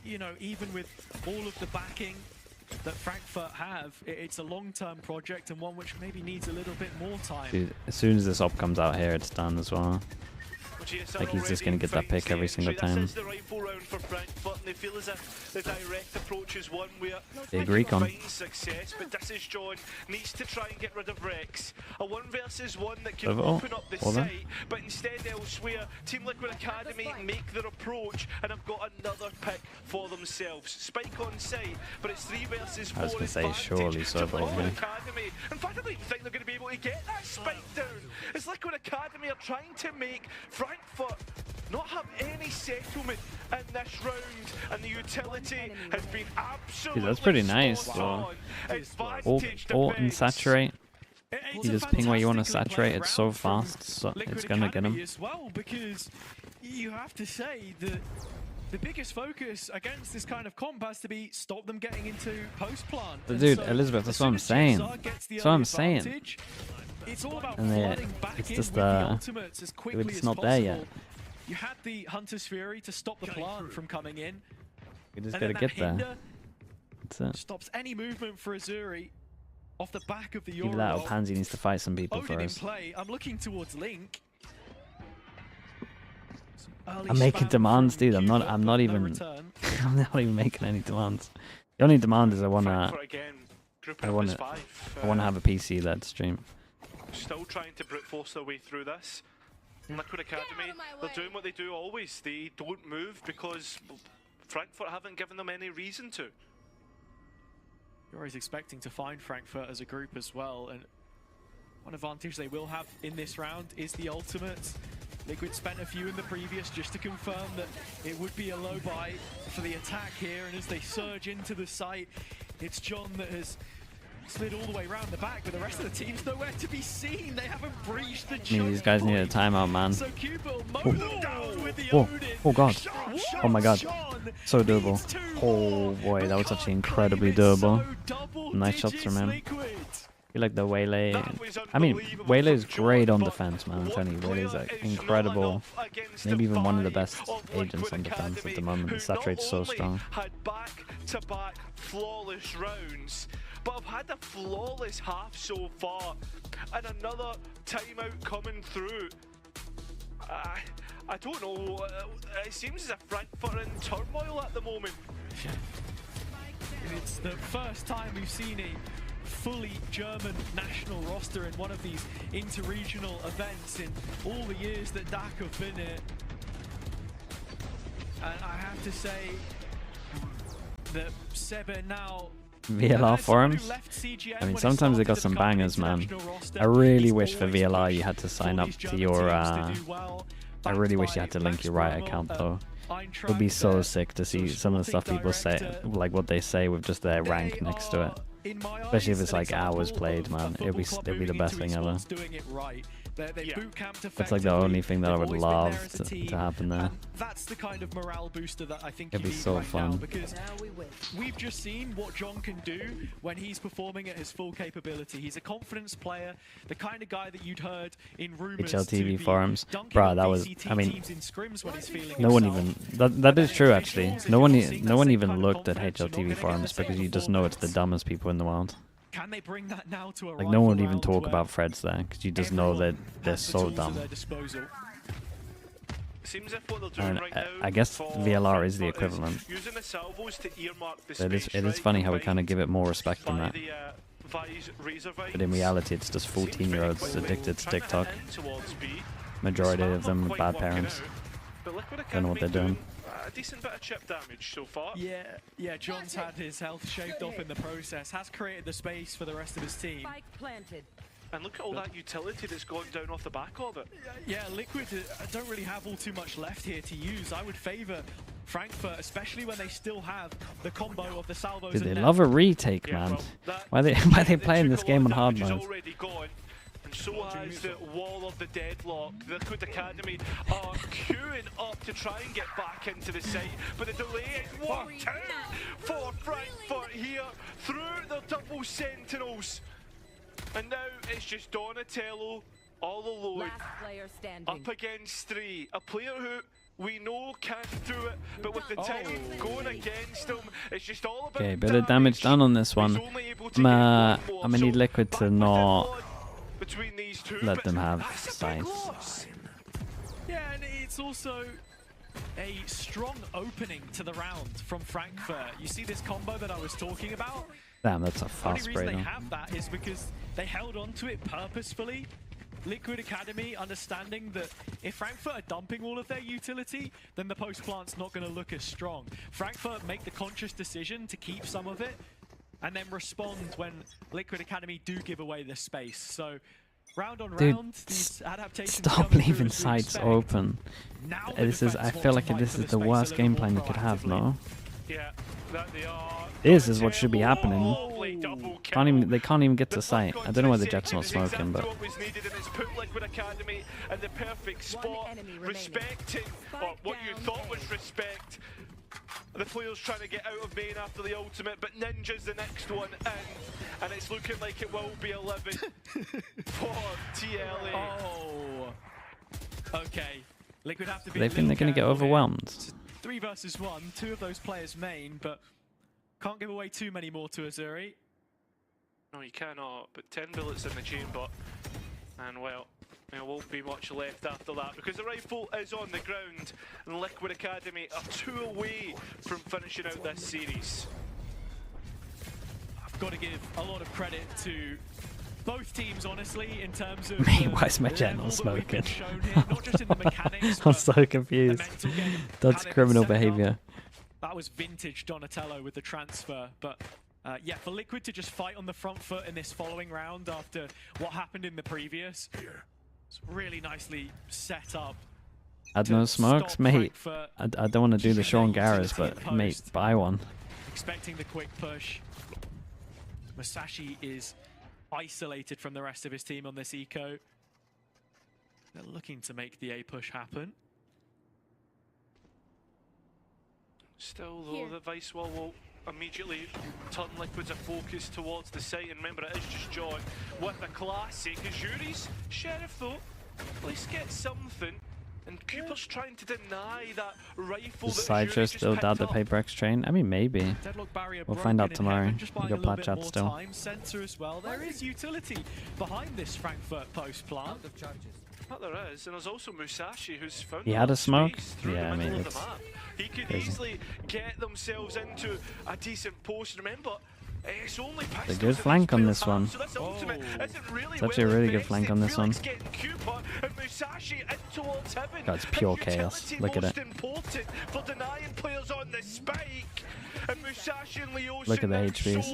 you know, even with all of the backing that Frankfurt have, it's a long-term project and one which maybe needs a little bit more time. Dude, as soon as this op comes out here, it's done as well. Like he's just gonna get that pick every single time. Big recon. Success, but this is John needs to try and get rid of Rex. A 1 versus 1 that can open up the site, but instead elsewhere, Team Liquid Academy make their approach and have got another pick for themselves. Spike on site, but it's 3 versus 4. I was gonna say surely so, but Academy. In fact, I don't even think they're going to be able to get that spike down. It's Liquid Academy are trying to make Frankfurt not have any settlement in this round, and the utility has been absolutely. Dude, that's pretty nice, though. Ult and saturate. You just ping where you want to saturate. It's so fast, so it's gonna get him. As well, because you have to say that the biggest focus against this kind of comp has to be stop them getting into post plant. But dude, Elizabeth, that's what I'm saying. That's what I'm saying. It's all about and it's just it's not there yet. You had the Hunter's Fury to stop the plant from coming in. You just gotta get there. That's it. Stops any movement for Azuri off the back of the Euro. Either that or Pansy needs to fight some people for us. Play. I'm looking towards Link. I'm making demands, dude. I'm not even I'm not even making any demands. The only demand is I wanna have a PC-led stream. Still trying to brute force their way through this. Liquid Academy, they're doing what they do always. They don't move because Frankfurt haven't given them any reason to. You're always expecting to find Frankfurt as a group as well, and one advantage they will have in this round is the ultimate. Liquid spent a few in the previous just to confirm that it would be a low buy for the attack here, and as they surge into the site, it's John that has slid all the way around the back, but the rest of the team's nowhere to be seen. They haven't breached the choke. These guys need a timeout, man. So Oh god. Oh my god. So doable. Oh boy, that was actually incredibly doable. Nice shots from him. I feel like the Waylay. I mean, Waylay's great on defense, man. I'm telling you, Waylay's like incredible. Maybe even one of the best agents on defense at the moment. The saturate's so strong. Had back-to-back flawless rounds, but I've had a flawless half so far, and another timeout coming through. I don't know. It seems as if Frankfurt are in turmoil at the moment. It's the first time we've seen a fully German national roster in one of these inter-regional events in all the years that DAC have been here. And I have to say that Sebe now... VLR forums? I mean, sometimes they got some bangers, man. I really wish for VLR you had to sign up to your... I really wish you had to link your Riot account, though. It would be so sick to see some of the stuff people say, like what they say with just their rank next to it. Especially if it's like hours played, man. It'd be the best thing ever. It's like the only thing that I would love to happen there. That's the kind of morale booster that I think it'd be so fun. Because we've just seen what John can do when he's performing at his full capability. He's a confidence player, the kind of guy that you'd heard in rumors. HLTV forums, bruh. That was, I mean, no one even. That is true actually. No one even looked at HLTV forums because you just know it's the dumbest people in the world. Can they bring that now to a like no one would even talk about Freds there because you just know that they're so dumb. Seems if what they're doing right now, I guess VLR is the equivalent. It is funny how we kind of give it more respect than that. But in reality, it's just 14-year-olds addicted to TikTok. Majority of them with bad parents. Don't know what they're doing. A decent bit of chip damage so far. Yeah, John's had his health shaved off in the process, has created the space for the rest of his team. And look at all that utility that's gone down off the back of it. Yeah, Liquid don't really have all too much left here to use. I would favor Frankfurt, especially when they still have the combo of the salvos. Dude, they love a retake, man. Why are they playing this game on hard mode? Already gone, and so has the wall of the deadlock. The Liquid Academy are queuing up to try and get back into the site, but the delay is worked out for Frankfurt here through the double sentinels. And now it's just Donatello all alone up against 3. A player who we know can't do it, but with the time going against him, it's just all about okay, bit of damage done on this one. I'm gonna need Liquid to not let them have sight. Yeah, and it's also a strong opening to the round from Frankfurt. You see this combo that I was talking about? Damn, that's a fast spray. The only reason they have that is because they held on to it purposefully. Liquid Academy understanding that if Frankfurt are dumping all of their utility, then the post plant's not going to look as strong. Frankfurt make the conscious decision to keep some of it and then respond when Liquid Academy do give away the space. So round on round, these adaptations. Stop leaving sites open. This is. I feel like this is the worst game plan you could have, no? Yeah, that they are. This is what should be happening. They can't even get to sight. I don't know why the Jet's not smoking, but. What was needed, and it's put Liquid Academy in the perfect spot, respecting what you thought was respect. The players trying to get out of main after the ultimate, but Ninja's the next one in, and it's looking like it will be 11 for TLA. Oh, okay. Liquid have to be. They think they're going to get overwhelmed. 3 versus 1, 2 of those players main, but can't give away too many more to Azuri. No, you cannot, but 10 bullets in the chamber, and well, there won't be much left after that, because the rifle is on the ground, and Liquid Academy are 2 away from finishing out this series. I've got to give a lot of credit to both teams, honestly, in terms of Mate, why is my Jet not smoking? Here, not just in the mechanics, I'm so confused. That's criminal behavior. That was vintage Donatello with the transfer, but yeah, for Liquid to just fight on the front foot in this following round after what happened in the previous, it's really nicely set up. Had no smokes, mate. I don't want to do the Sean Garras, but mate, buy one. Expecting the quick push. Masashi is isolated from the rest of his team on this eco. They're looking to make the A push happen. Still though, the Vice Wall will immediately turn Liquid's a focus towards the site, and remember it is just John with a classic. Azuri's Sheriff though, at least get something. And Cooper's trying to deny that rifle. Is Sideshow still down the Paper X train? I mean, maybe. We'll find out tomorrow. You got plat chat still. Sensor as well. There is utility behind this Frankfurt post plant. But there is, and there's also Musashi who's found. He had a smoke? Yeah, I mean, it's he could crazy. easily get themselves into a decent post. Remember, it's only a good flank on this one. So this ultimate isn't really it's actually a really good flank on this one. God, it's pure chaos. Look at it. For denying players on the spike. And Musashi and Leosin, look at the HPs.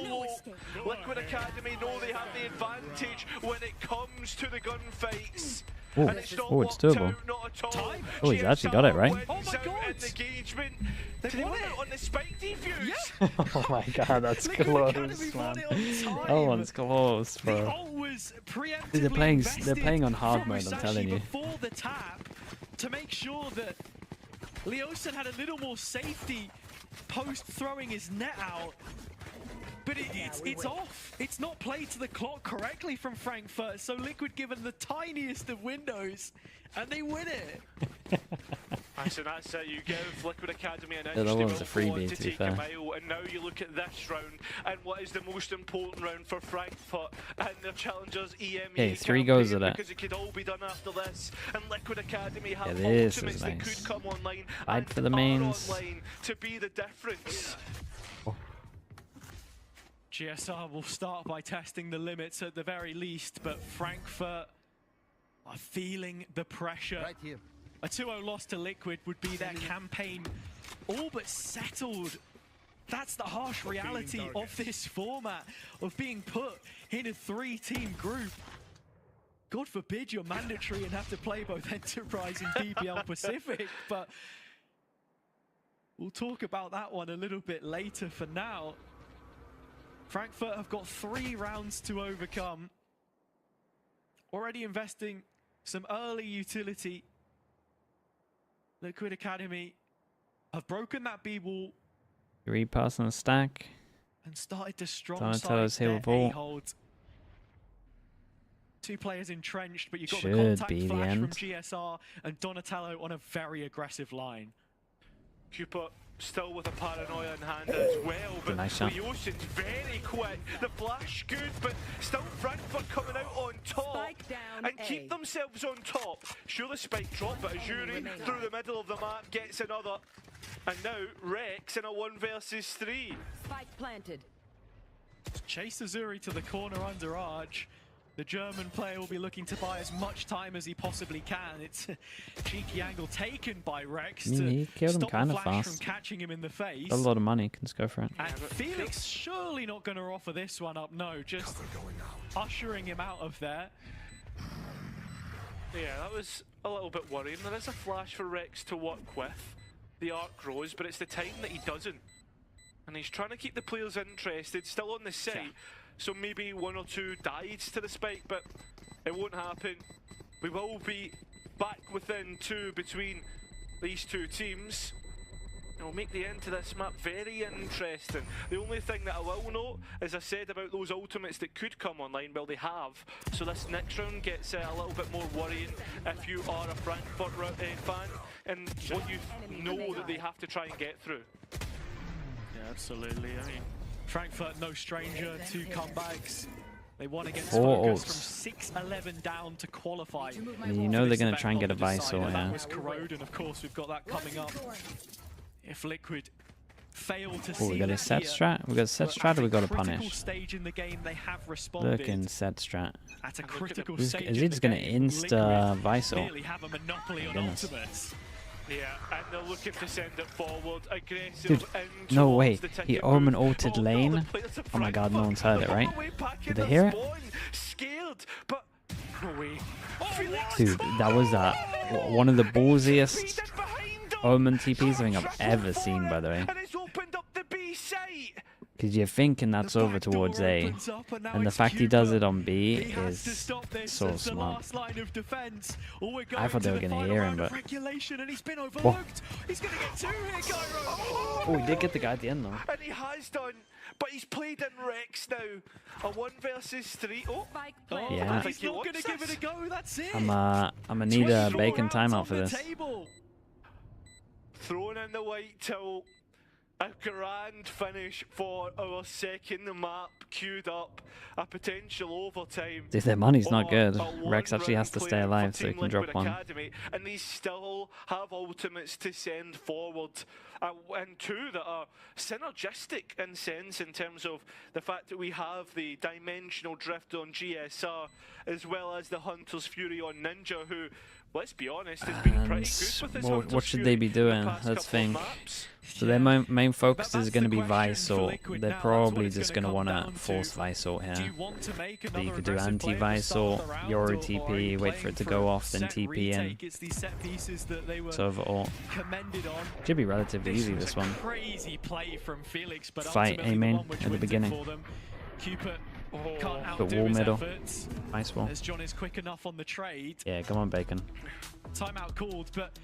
Liquid Academy know they have the advantage when it comes to the gunfights. Oh, it's doable. Oh, he's actually got it, right? Oh my god! Did he win it on the spike defuse? Oh my god, that's close, man. That one's close, bro. Dude, they're playing on hard mode, I'm telling you. Before the tap, to make sure that Leosin had a little more safety post throwing his net out. But it's off. It's not played to the clock correctly from Frankfurt, so Liquid given the tiniest of windows, and they win it. So that's it. You give Liquid Academy an that one's a freebie, to be fair. And now you look at this round, and what is the most important round for Frankfurt and their challengers EMEA. Okay, 3 goes at it. Because it could all be done after this, and Liquid Academy have this ultimates is that nice. could come online. Fight for the mains. Online to be the difference. GSR will start by testing the limits at the very least, but Frankfurt are feeling the pressure. Right here. A 2-0 loss to Liquid would be their campaign all but settled. That's the harsh reality of this format, of being put in a 3-team group. God forbid you're mandatory and have to play both Enterprise and DPL Pacific, but we'll talk about that one a little bit later. For now, Frankfurt have got 3 rounds to overcome. Already investing some early utility. Liquid Academy have broken that B wall. 3 pass on the stack. And started to strong Donatello's side here their with all. A-hold. 2 players entrenched, but you've got Should the contact be the flash end. from GSR and Donatello on a very aggressive line. Cooper still with a paranoia in hand as well, but nice shot. Leosin's very quick. The flash good, but still Frankfurt coming out on top and keep themselves on top. Sure, the spike drop, but Azuri through the middle of the map gets another. And now Rex in a 1 versus 3. Spike planted. Chase Azuri to the corner under Arch. The German player will be looking to buy as much time as he possibly can. It's a cheeky angle taken by Rex He to killed him stop kind the of flash fast. from catching him in the face. Got a lot of money, can just go for it. And Felix surely not going to offer this one up. No, just ushering him out of there. Yeah, that was a little bit worrying. There is a flash for Rex to work with. The arc grows, but it's the time that he doesn't. And he's trying to keep the players interested, still on the site. Yeah. So maybe 1 or 2 dives to the spike, but it won't happen. We will be back within 2 between these 2 teams. It will make the end to this map very interesting. The only thing that I will note, as I said about those ultimates that could come online, well, they have. So this next round gets a little bit more worrying if you are a Frankfurt fan and what you know that they have to try and get through. Yeah, absolutely. I mean, Frankfurt no stranger to comebacks. They won against 4 Focus ults. from 6-11 down to qualify. You know they're going to try and get a Visor, That yeah. was Corrode, and of course we've got that coming up. If Liquid fail to Oh, we got a set here, strat? We got a set strat or we got a punish? Stage in the game, they have responded. Looking set strat. At a critical Is stage he just going to insta Visor? Really have a monopoly on ultimates. Yeah, and they're looking to send it forward, aggressive. Dude, no way. He Omen ulted lane. Oh my god, no one's heard it, right? Did they hear it? Scared, but no way. Dude, that was one of the ballsiest Omen TPs I think I've ever seen, by the way. And it's opened up the B site. Because you're thinking that's over towards A, and the fact he does it on B is so smart. I thought they were going to hear him, but... Whoa. Oh, he did get the guy at the end, though. And he has done, but he's played in Rex now. A 1 versus 3. Oh, yeah. He's not going to give it a go, that's it. I'm gonna need a bacon timeout for this. Thrown in the white till a grand finish for our second map queued up. A potential overtime. Dude, their money's not good. Rex actually has to stay alive so he can drop one. And they still have ultimates to send forward. And 2 that are synergistic in sense in terms of the fact that we have the Dimensional Drift on GSR as well as the Hunter's Fury on Ninja, who, let's be honest, has been pretty good with this what should they be doing? Let's think. So their main focus is going to be Visor. They're probably just going to want to force Visor here. So you could do anti-Visor, Yoru TP, wait for it to go off, then TP in. So overall, should be relatively easy this one. Fight A main at the beginning. But wall middle. Nice wall. As John is quick enough on the trade. Yeah, come on, Bacon. Timeout called, but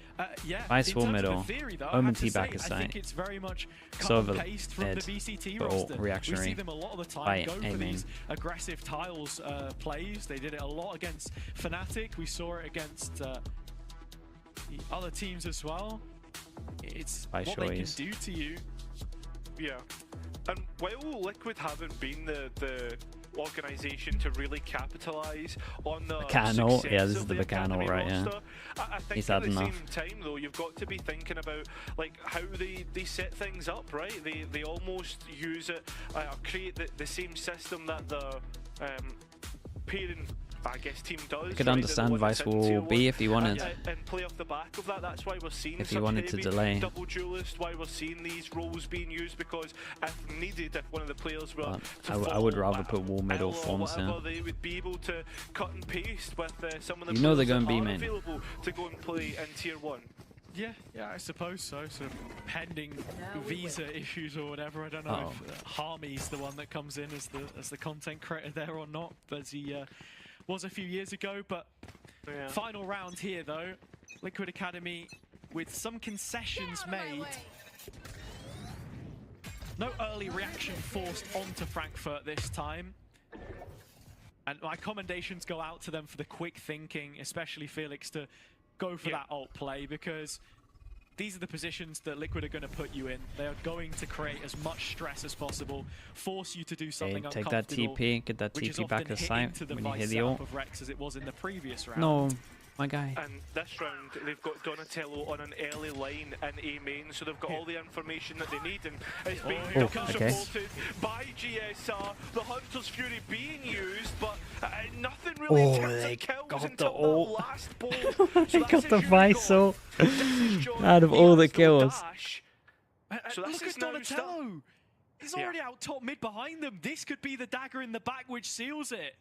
yeah. Nice wall middle. Omen T back is side. It's very much So over from the VCT all roster. reactionary. We see them a lot of the time Fight go for aiming. these aggressive tiles plays. They did it a lot against Fnatic. We saw it against the other teams as well. It's what they can do to you. Yeah. And while Liquid haven't been the organisation to really capitalise on the Bacano, yeah, this is of the Bacano, right? Yeah. I think He's at had the enough. same time, though, you've got to be thinking about like how they set things up, right? They almost use it, create the same system that the pairing I guess team does. I could understand Vice will be if he wanted. And play off the back of that. That's why we're seeing if he wanted to delay. double duelist. Why we're seeing these roles being used, because if needed, if one of the players were I would rather put wall middle forms here. They would be able to cut and paste with some of the you know they're players going that B main. available to go and play in tier 1. Yeah, I suppose so. Sort of pending visa issues or whatever. I don't know if Harmy's the one that comes in as the content creator there or not, as he was a few years ago. But final round here though, Liquid Academy with some concessions made. No early reaction forced onto Frankfurt this time. And my commendations go out to them for the quick thinking, especially Felix, to go for that ult play, because these are the positions that Liquid are going to put you in. They are going to create as much stress as possible, force you to do something take uncomfortable. That TP, get that TP back to sight when you hit the ult. Of Rex as it was in the previous round. No, my guy. And this round, they've got Donatello on an early line in A main, so they've got all the information that they need, and it's being supported by GSR. The Hunter's Fury being used, but nothing really they kills got the until ult. that last ball. They got the Visor out of all the kills. So Look at Donatello! He's already out top mid behind them. This could be the dagger in the back which seals it.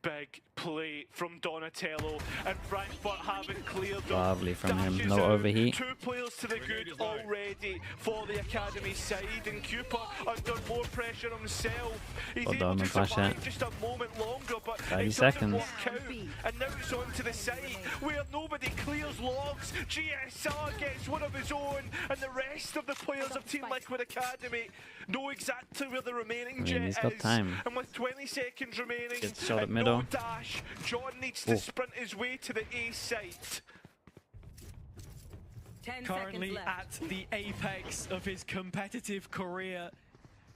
Big play from Donatello, and Frankfurt haven't cleared them. Lovely from him, no overheat. 2 players to the good already for the Academy side, and Cooper under more pressure himself. He's able to survive just a moment longer, but 30 it seconds. doesn't work out. And now it's on to the side where nobody clears logs. GSR gets one of his own, and the rest of the players of Team Liquid Academy know exactly where the remaining jet he's got is. time. And with 20 seconds remaining, Gets shot at and middle. no dash, John needs to sprint his way to the A site. Currently at the apex of his competitive career.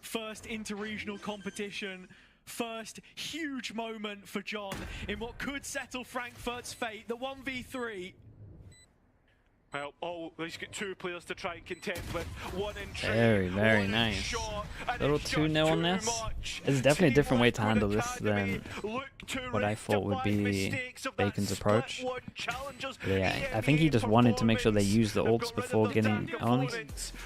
First inter-regional competition. First huge moment for John in what could settle Frankfurt's fate. The 1v3. Well, he's got 2 players to try and contend with. One in Very, very nice. Little 2-0 on this. It's definitely a different way to handle this than what I thought would be Bacon's approach. Yeah, I think he just wanted to make sure they used the ults before getting on.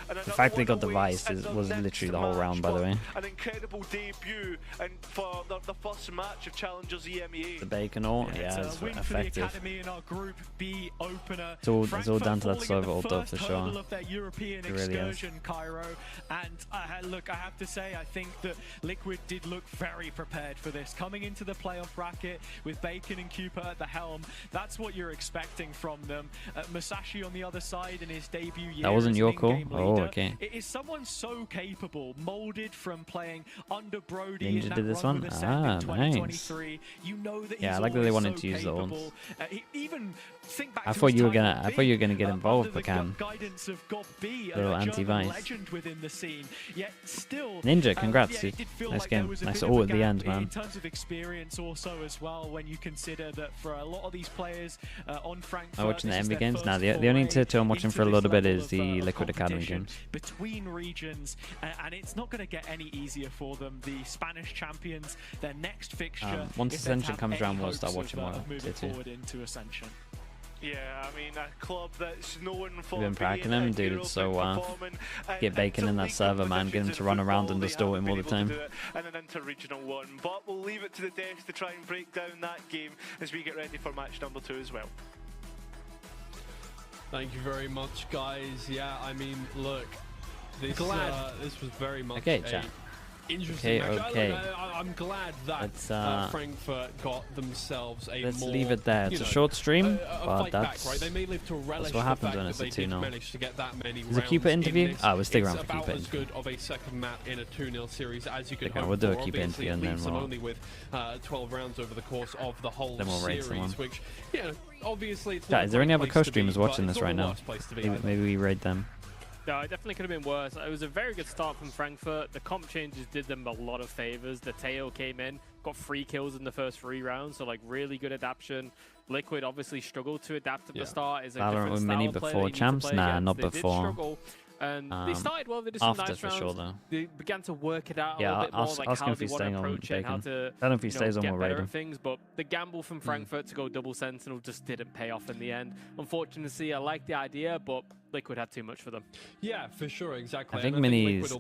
The fact they got the Vice was literally the whole round, by the way. An incredible debut and for the first match of Challengers EMEA. The Bacon ult, yeah, it's effective. It's all down to that server ult though, for sure. It really is. Cairo. And look, I have to say, I think that Liquid did look very prepared for this. Coming into the playoff bracket with Bacon and Cooper at the helm, that's what you're expecting from them. Masashi on the other side in his debut year. That wasn't your call? Leader. Oh, okay. It is someone so capable, molded from playing under Brody Ninja in that did this run one? with Ascent in Nice. 2023. You know that Yeah, he's I like that they wanted so to use the capable. ults. Even think back I to thought his you were time gonna. at I thought you were gonna get B, involved, under the Pecan. guidance of God B, Little a German anti-Vice. legend within the scene. Yet still, Ninja, congrats, yeah, dude. it did feel Nice like game. there was a Nice bit ult of at a the gap end, man. in terms of experience, also as well, when you consider that for a lot of these players on Frankfurt, I'm watching the this is Envy their games now. first The only foray two I'm watching for a into little this bit level is the of Liquid Academy competition games. between regions, and it's not going to get any easier for them. The Spanish champions, their next fixture. Once if they're to Ascension have comes any around, we'll hopes start of, watching more moving City. forward into Ascension. Yeah, I mean, a club that's known for We've been pracking him, dude. It's so get Bacon in that server, man. Get him to run around and distort him all the time. And an inter-regional one, but we'll leave it to the devs to try and break down that game as we get ready for match number 2 as well. Thank you very much, guys. Yeah, I mean, look, this was very much interesting match. Okay. I'm glad that Frankfurt got themselves a Let's more, leave it there. It's a short stream, but that's back, right? They may live to relish what happens when it's a 2-0. Is a Cooper interview? We'll stick around for Cooper interview. It's about as good of a second map in a 2-0 series as you could We'll do a Cooper interview and then we'll only with 12 rounds over the course of the whole rate series, someone. which, you know, obviously it's Is there any other co-streamers watching this right now? Maybe we raid them. No, it definitely could have been worse. It was a very good start from Frankfurt. The comp changes did them a lot of favors. The Teo came in, got 3 kills in the first 3 rounds, so like really good adaptation. Liquid obviously struggled to adapt at the start. Is a Valorant different with style Mini of play before they need to champs? play Nah, against. not They did before. struggle. And they started well. They did some nice rounds. Sure, though. They began to work it out a yeah, little bit more, like how they want to approach it, how to I don't know if he stays on get more better rating. at things. But the gamble from Frankfurt to go double Sentinel just didn't pay off in the end. Unfortunately, I like the idea, but Liquid had too much for them. Yeah, for sure, exactly. I think Mini's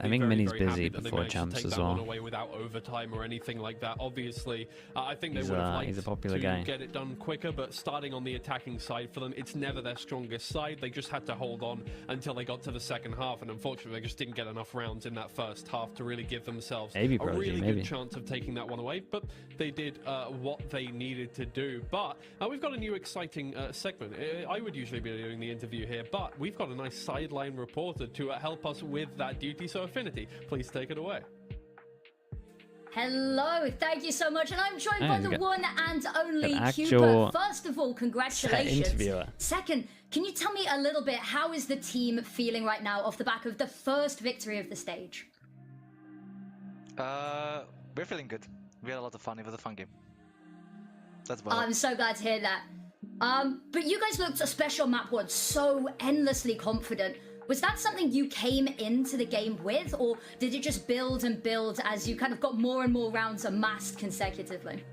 busy before champs as well. Away without overtime or anything like that. Obviously, I think they would have liked to get it done quicker, but starting on the attacking side for them, it's never their strongest side. They just had to hold on until they got to the second half, and unfortunately, they just didn't get enough rounds in that first half to really give themselves a really good chance of taking that one away. But they did what they needed to do. But we've got a new exciting segment. I would usually be doing the interview here, but we've got a nice sideline reporter to help us with that duty. So Affinity, please take it away. Hello, thank you so much, and I'm joined by the one and only Cooper. First of all, congratulations. Second, can you tell me a little bit, how is the team feeling right now off the back of the first victory of the stage? We're feeling good. We had a lot of fun. It was a fun game. That's about I'm so glad to hear that. But you guys looked, especially on map 1, so endlessly confident. Was that something you came into the game with, or did it just build and build as you kind of got more and more rounds amassed consecutively?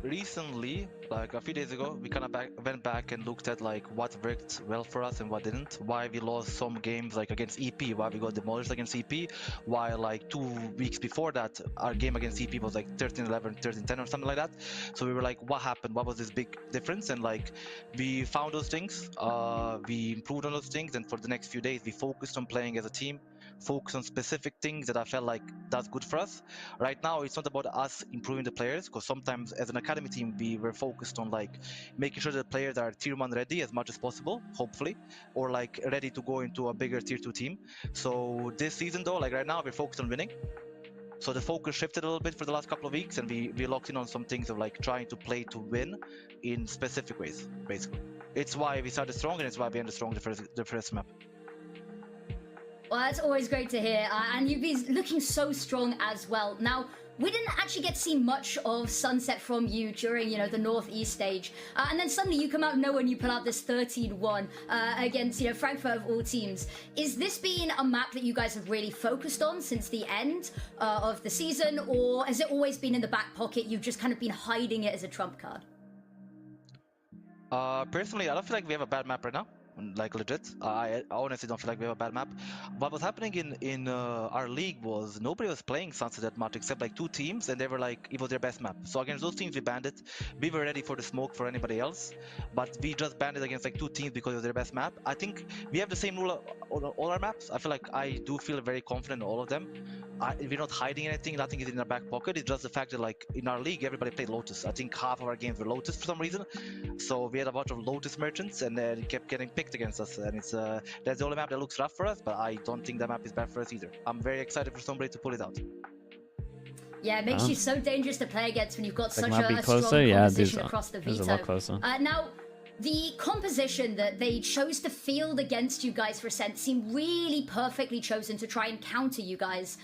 Recently, like a few days ago, we kind of went back and looked at like what worked well for us and what didn't. Why we lost some games like against EP, why we got demolished against EP, while like 2 weeks before that, our game against EP was like 13-11, 13-10 or something like that. So we were like, what happened? What was this big difference? And like, we found those things, we improved on those things, and for the next few days, we focused on playing as a team, focus on specific things that I felt like that's good for us. Right now, it's not about us improving the players, because sometimes as an academy team, we were focused on like making sure the players are tier 1 ready as much as possible, hopefully, or like ready to go into a bigger tier 2 team. So this season though, like right now, we're focused on winning. So the focus shifted a little bit for the last couple of weeks, and we locked in on some things of like trying to play to win in specific ways, basically. It's why we started strong, and it's why we ended strong the first map. Well, that's always great to hear, and you've been looking so strong as well. Now, we didn't actually get to see much of Sunset from you during, the Northeast stage, and then suddenly you come out of nowhere and you pull out this 13-1 against, Frankfurt of all teams. Is this been a map that you guys have really focused on since the end of the season, or has it always been in the back pocket? You've just kind of been hiding it as a trump card? Personally, I don't feel like we have a bad map right now. Like legit, I honestly don't feel like we have a bad map. What was happening in our league was nobody was playing Sunset that much except like 2 teams, and they were like, it was their best map. So against those teams we banned it. We were ready for the smoke for anybody else, but we just banned it against like 2 teams because it was their best map. I think we have the same rule on all our maps. I feel like I do feel very confident in all of them. We're not hiding anything, nothing is in our back pocket. It's just the fact that like in our league everybody played Lotus. I think half of our games were Lotus for some reason, so we had a bunch of Lotus merchants, and it kept getting picked against us, and it's that's the only map that looks rough for us, but I don't think that map is bad for us either. I'm very excited for somebody to pull it out. Yeah, it makes you so dangerous to play against when you've got such a strong composition across the veto. A lot closer. Now, the composition that they chose to field against you guys for Ascent seemed really perfectly chosen to try and counter you guys.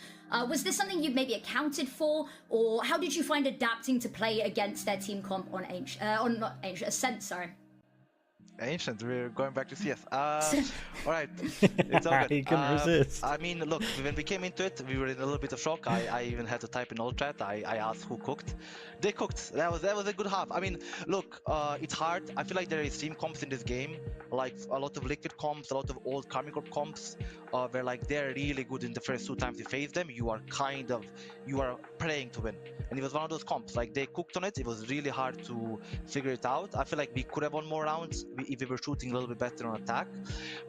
Was this something you maybe accounted for, or how did you find adapting to play against their team comp on Ascent, sorry? Ancient, we're going back to CS. Alright, it's all good. He couldn't resist. I mean, look, when we came into it, we were in a little bit of shock. I even had to type in all chat. I asked who cooked. They cooked. That was a good half. I mean, look, it's hard. I feel like there is team comps in this game, like a lot of Liquid comps, a lot of old Karmic Corp comps, where like they're really good in the first 2 times you face them. You are praying to win. And it was one of those comps. Like they cooked on it. It was really hard to figure it out. I feel like we could have won more rounds if we were shooting a little bit better on attack.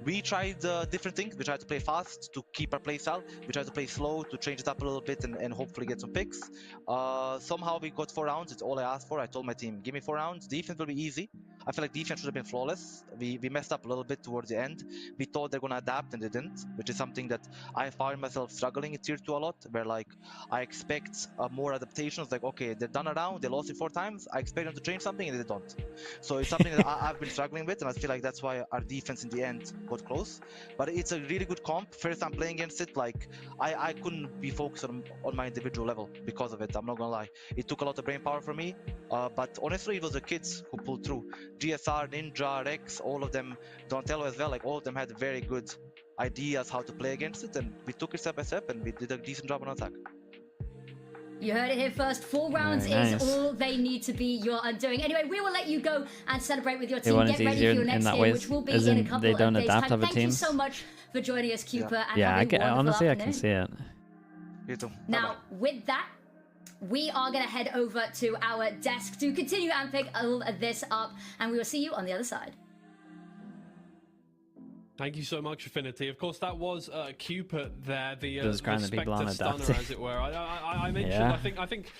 We tried different things. We tried to play fast to keep our play style. We tried to play slow to change it up a little bit and hopefully get some picks. Somehow we got 4 rounds. It's all I asked for. I told my team, give me 4 rounds. Defense will be easy. I feel like defense should have been flawless. We messed up a little bit towards the end. We thought they're going to adapt and they didn't, which is something that I found myself struggling in tier 2 a lot, where like I expect more adaptations. Like, okay, they're done a round, they lost it 4 times. I expect them to change something and they don't. So it's something that I've been struggling with, and I feel like that's why our defense in the end got close. But it's a really good comp. First time playing against it, like I couldn't be focused on my individual level because of it. I'm not gonna lie. It took a lot of brain power from me, but honestly, it was the kids who pulled through. GSR, Ninja, Rex, all of them, Donatello as well, like all of them had very good ideas how to play against it, and we took it step by step and we did a decent job on attack. You heard it here first. 4 rounds is all they need to be your undoing. Anyway, we will let you go and celebrate with your team. Get ready for your next game, which will be in a couple of days' time. Thank you so much for joining us, Cooper. Yeah, honestly, I can see it. You too. Now, with that, we are going to head over to our desk to continue and pick all of this up, and we will see you on the other side. Thank you so much, Affinity. Of course, that was Cupid there, the Spectre Stunner, as it were. I mentioned, yeah. I think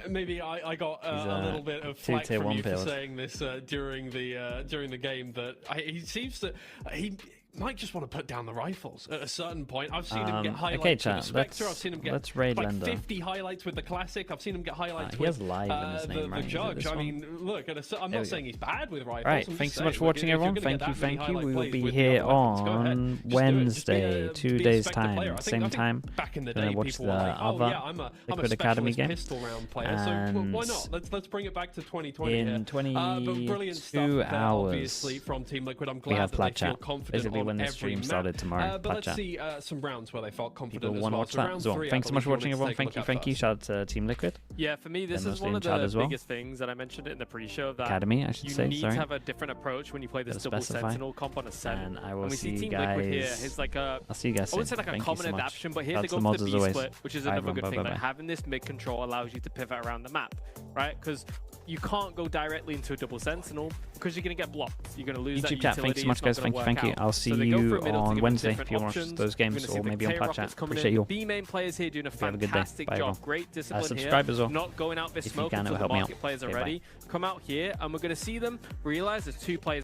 maybe I got a little bit of flack from you for saying this during the game, that he seems that he might just want to put down the rifles at a certain point. I've seen him get highlights with the Spectre. I've seen him get like 50 highlights with the Classic. I've seen him get highlights with live in his name, the Judge. I mean, look, I'm not saying he's bad with rifles. Right, thanks so much for watching, everyone. Thank you. We will be here on Wednesday, 2 days' time, same time. Back in the day, watch the other Liquid Academy game. Pistol round player. So why not? Let's bring it back to 2020 in 22 brilliant stuff hours. Obviously, from Team Liquid. I'm We have glad that they feel Plat Chat. confident Basically, on when the every stream map. started tomorrow. But let's see some rounds where they felt confident People as want to well. watch So that round as well. 3, Thanks so much for watching, everyone. Thank Thank you. Shout out to Team Liquid. Yeah, for me, this is one of the biggest things that I mentioned in the pre-show, that Academy, I should say. you need to have a different approach when you play this double Sentinel comp on Ascent. And I will we see Team guys. Liquid here is like a, I'll see you guys I wouldn't say soon. like a Thank common you so much. adaptation, but here Shout they out to go the for mods the as B always. split, which is Bye, another everyone. good thing. Bye, Like bye. having this mid control allows you to pivot around the map, right? Because you can't go directly into a double Sentinel because you're going to get blocked. You're going to lose that YouTube chat. utility. Thanks so much, guys. Thank you. I'll see you on Wednesday if you want to watch those games, or maybe on Plat Chat. Appreciate you all. B main players here doing a Have a good day. fantastic Bye, job. everyone. Great discipline Subscribe here. as well. Not going out this If you smoke can, until it'll the help me out. market players are Okay, bye. ready. Come out here and we're going to see them realize there's 2 players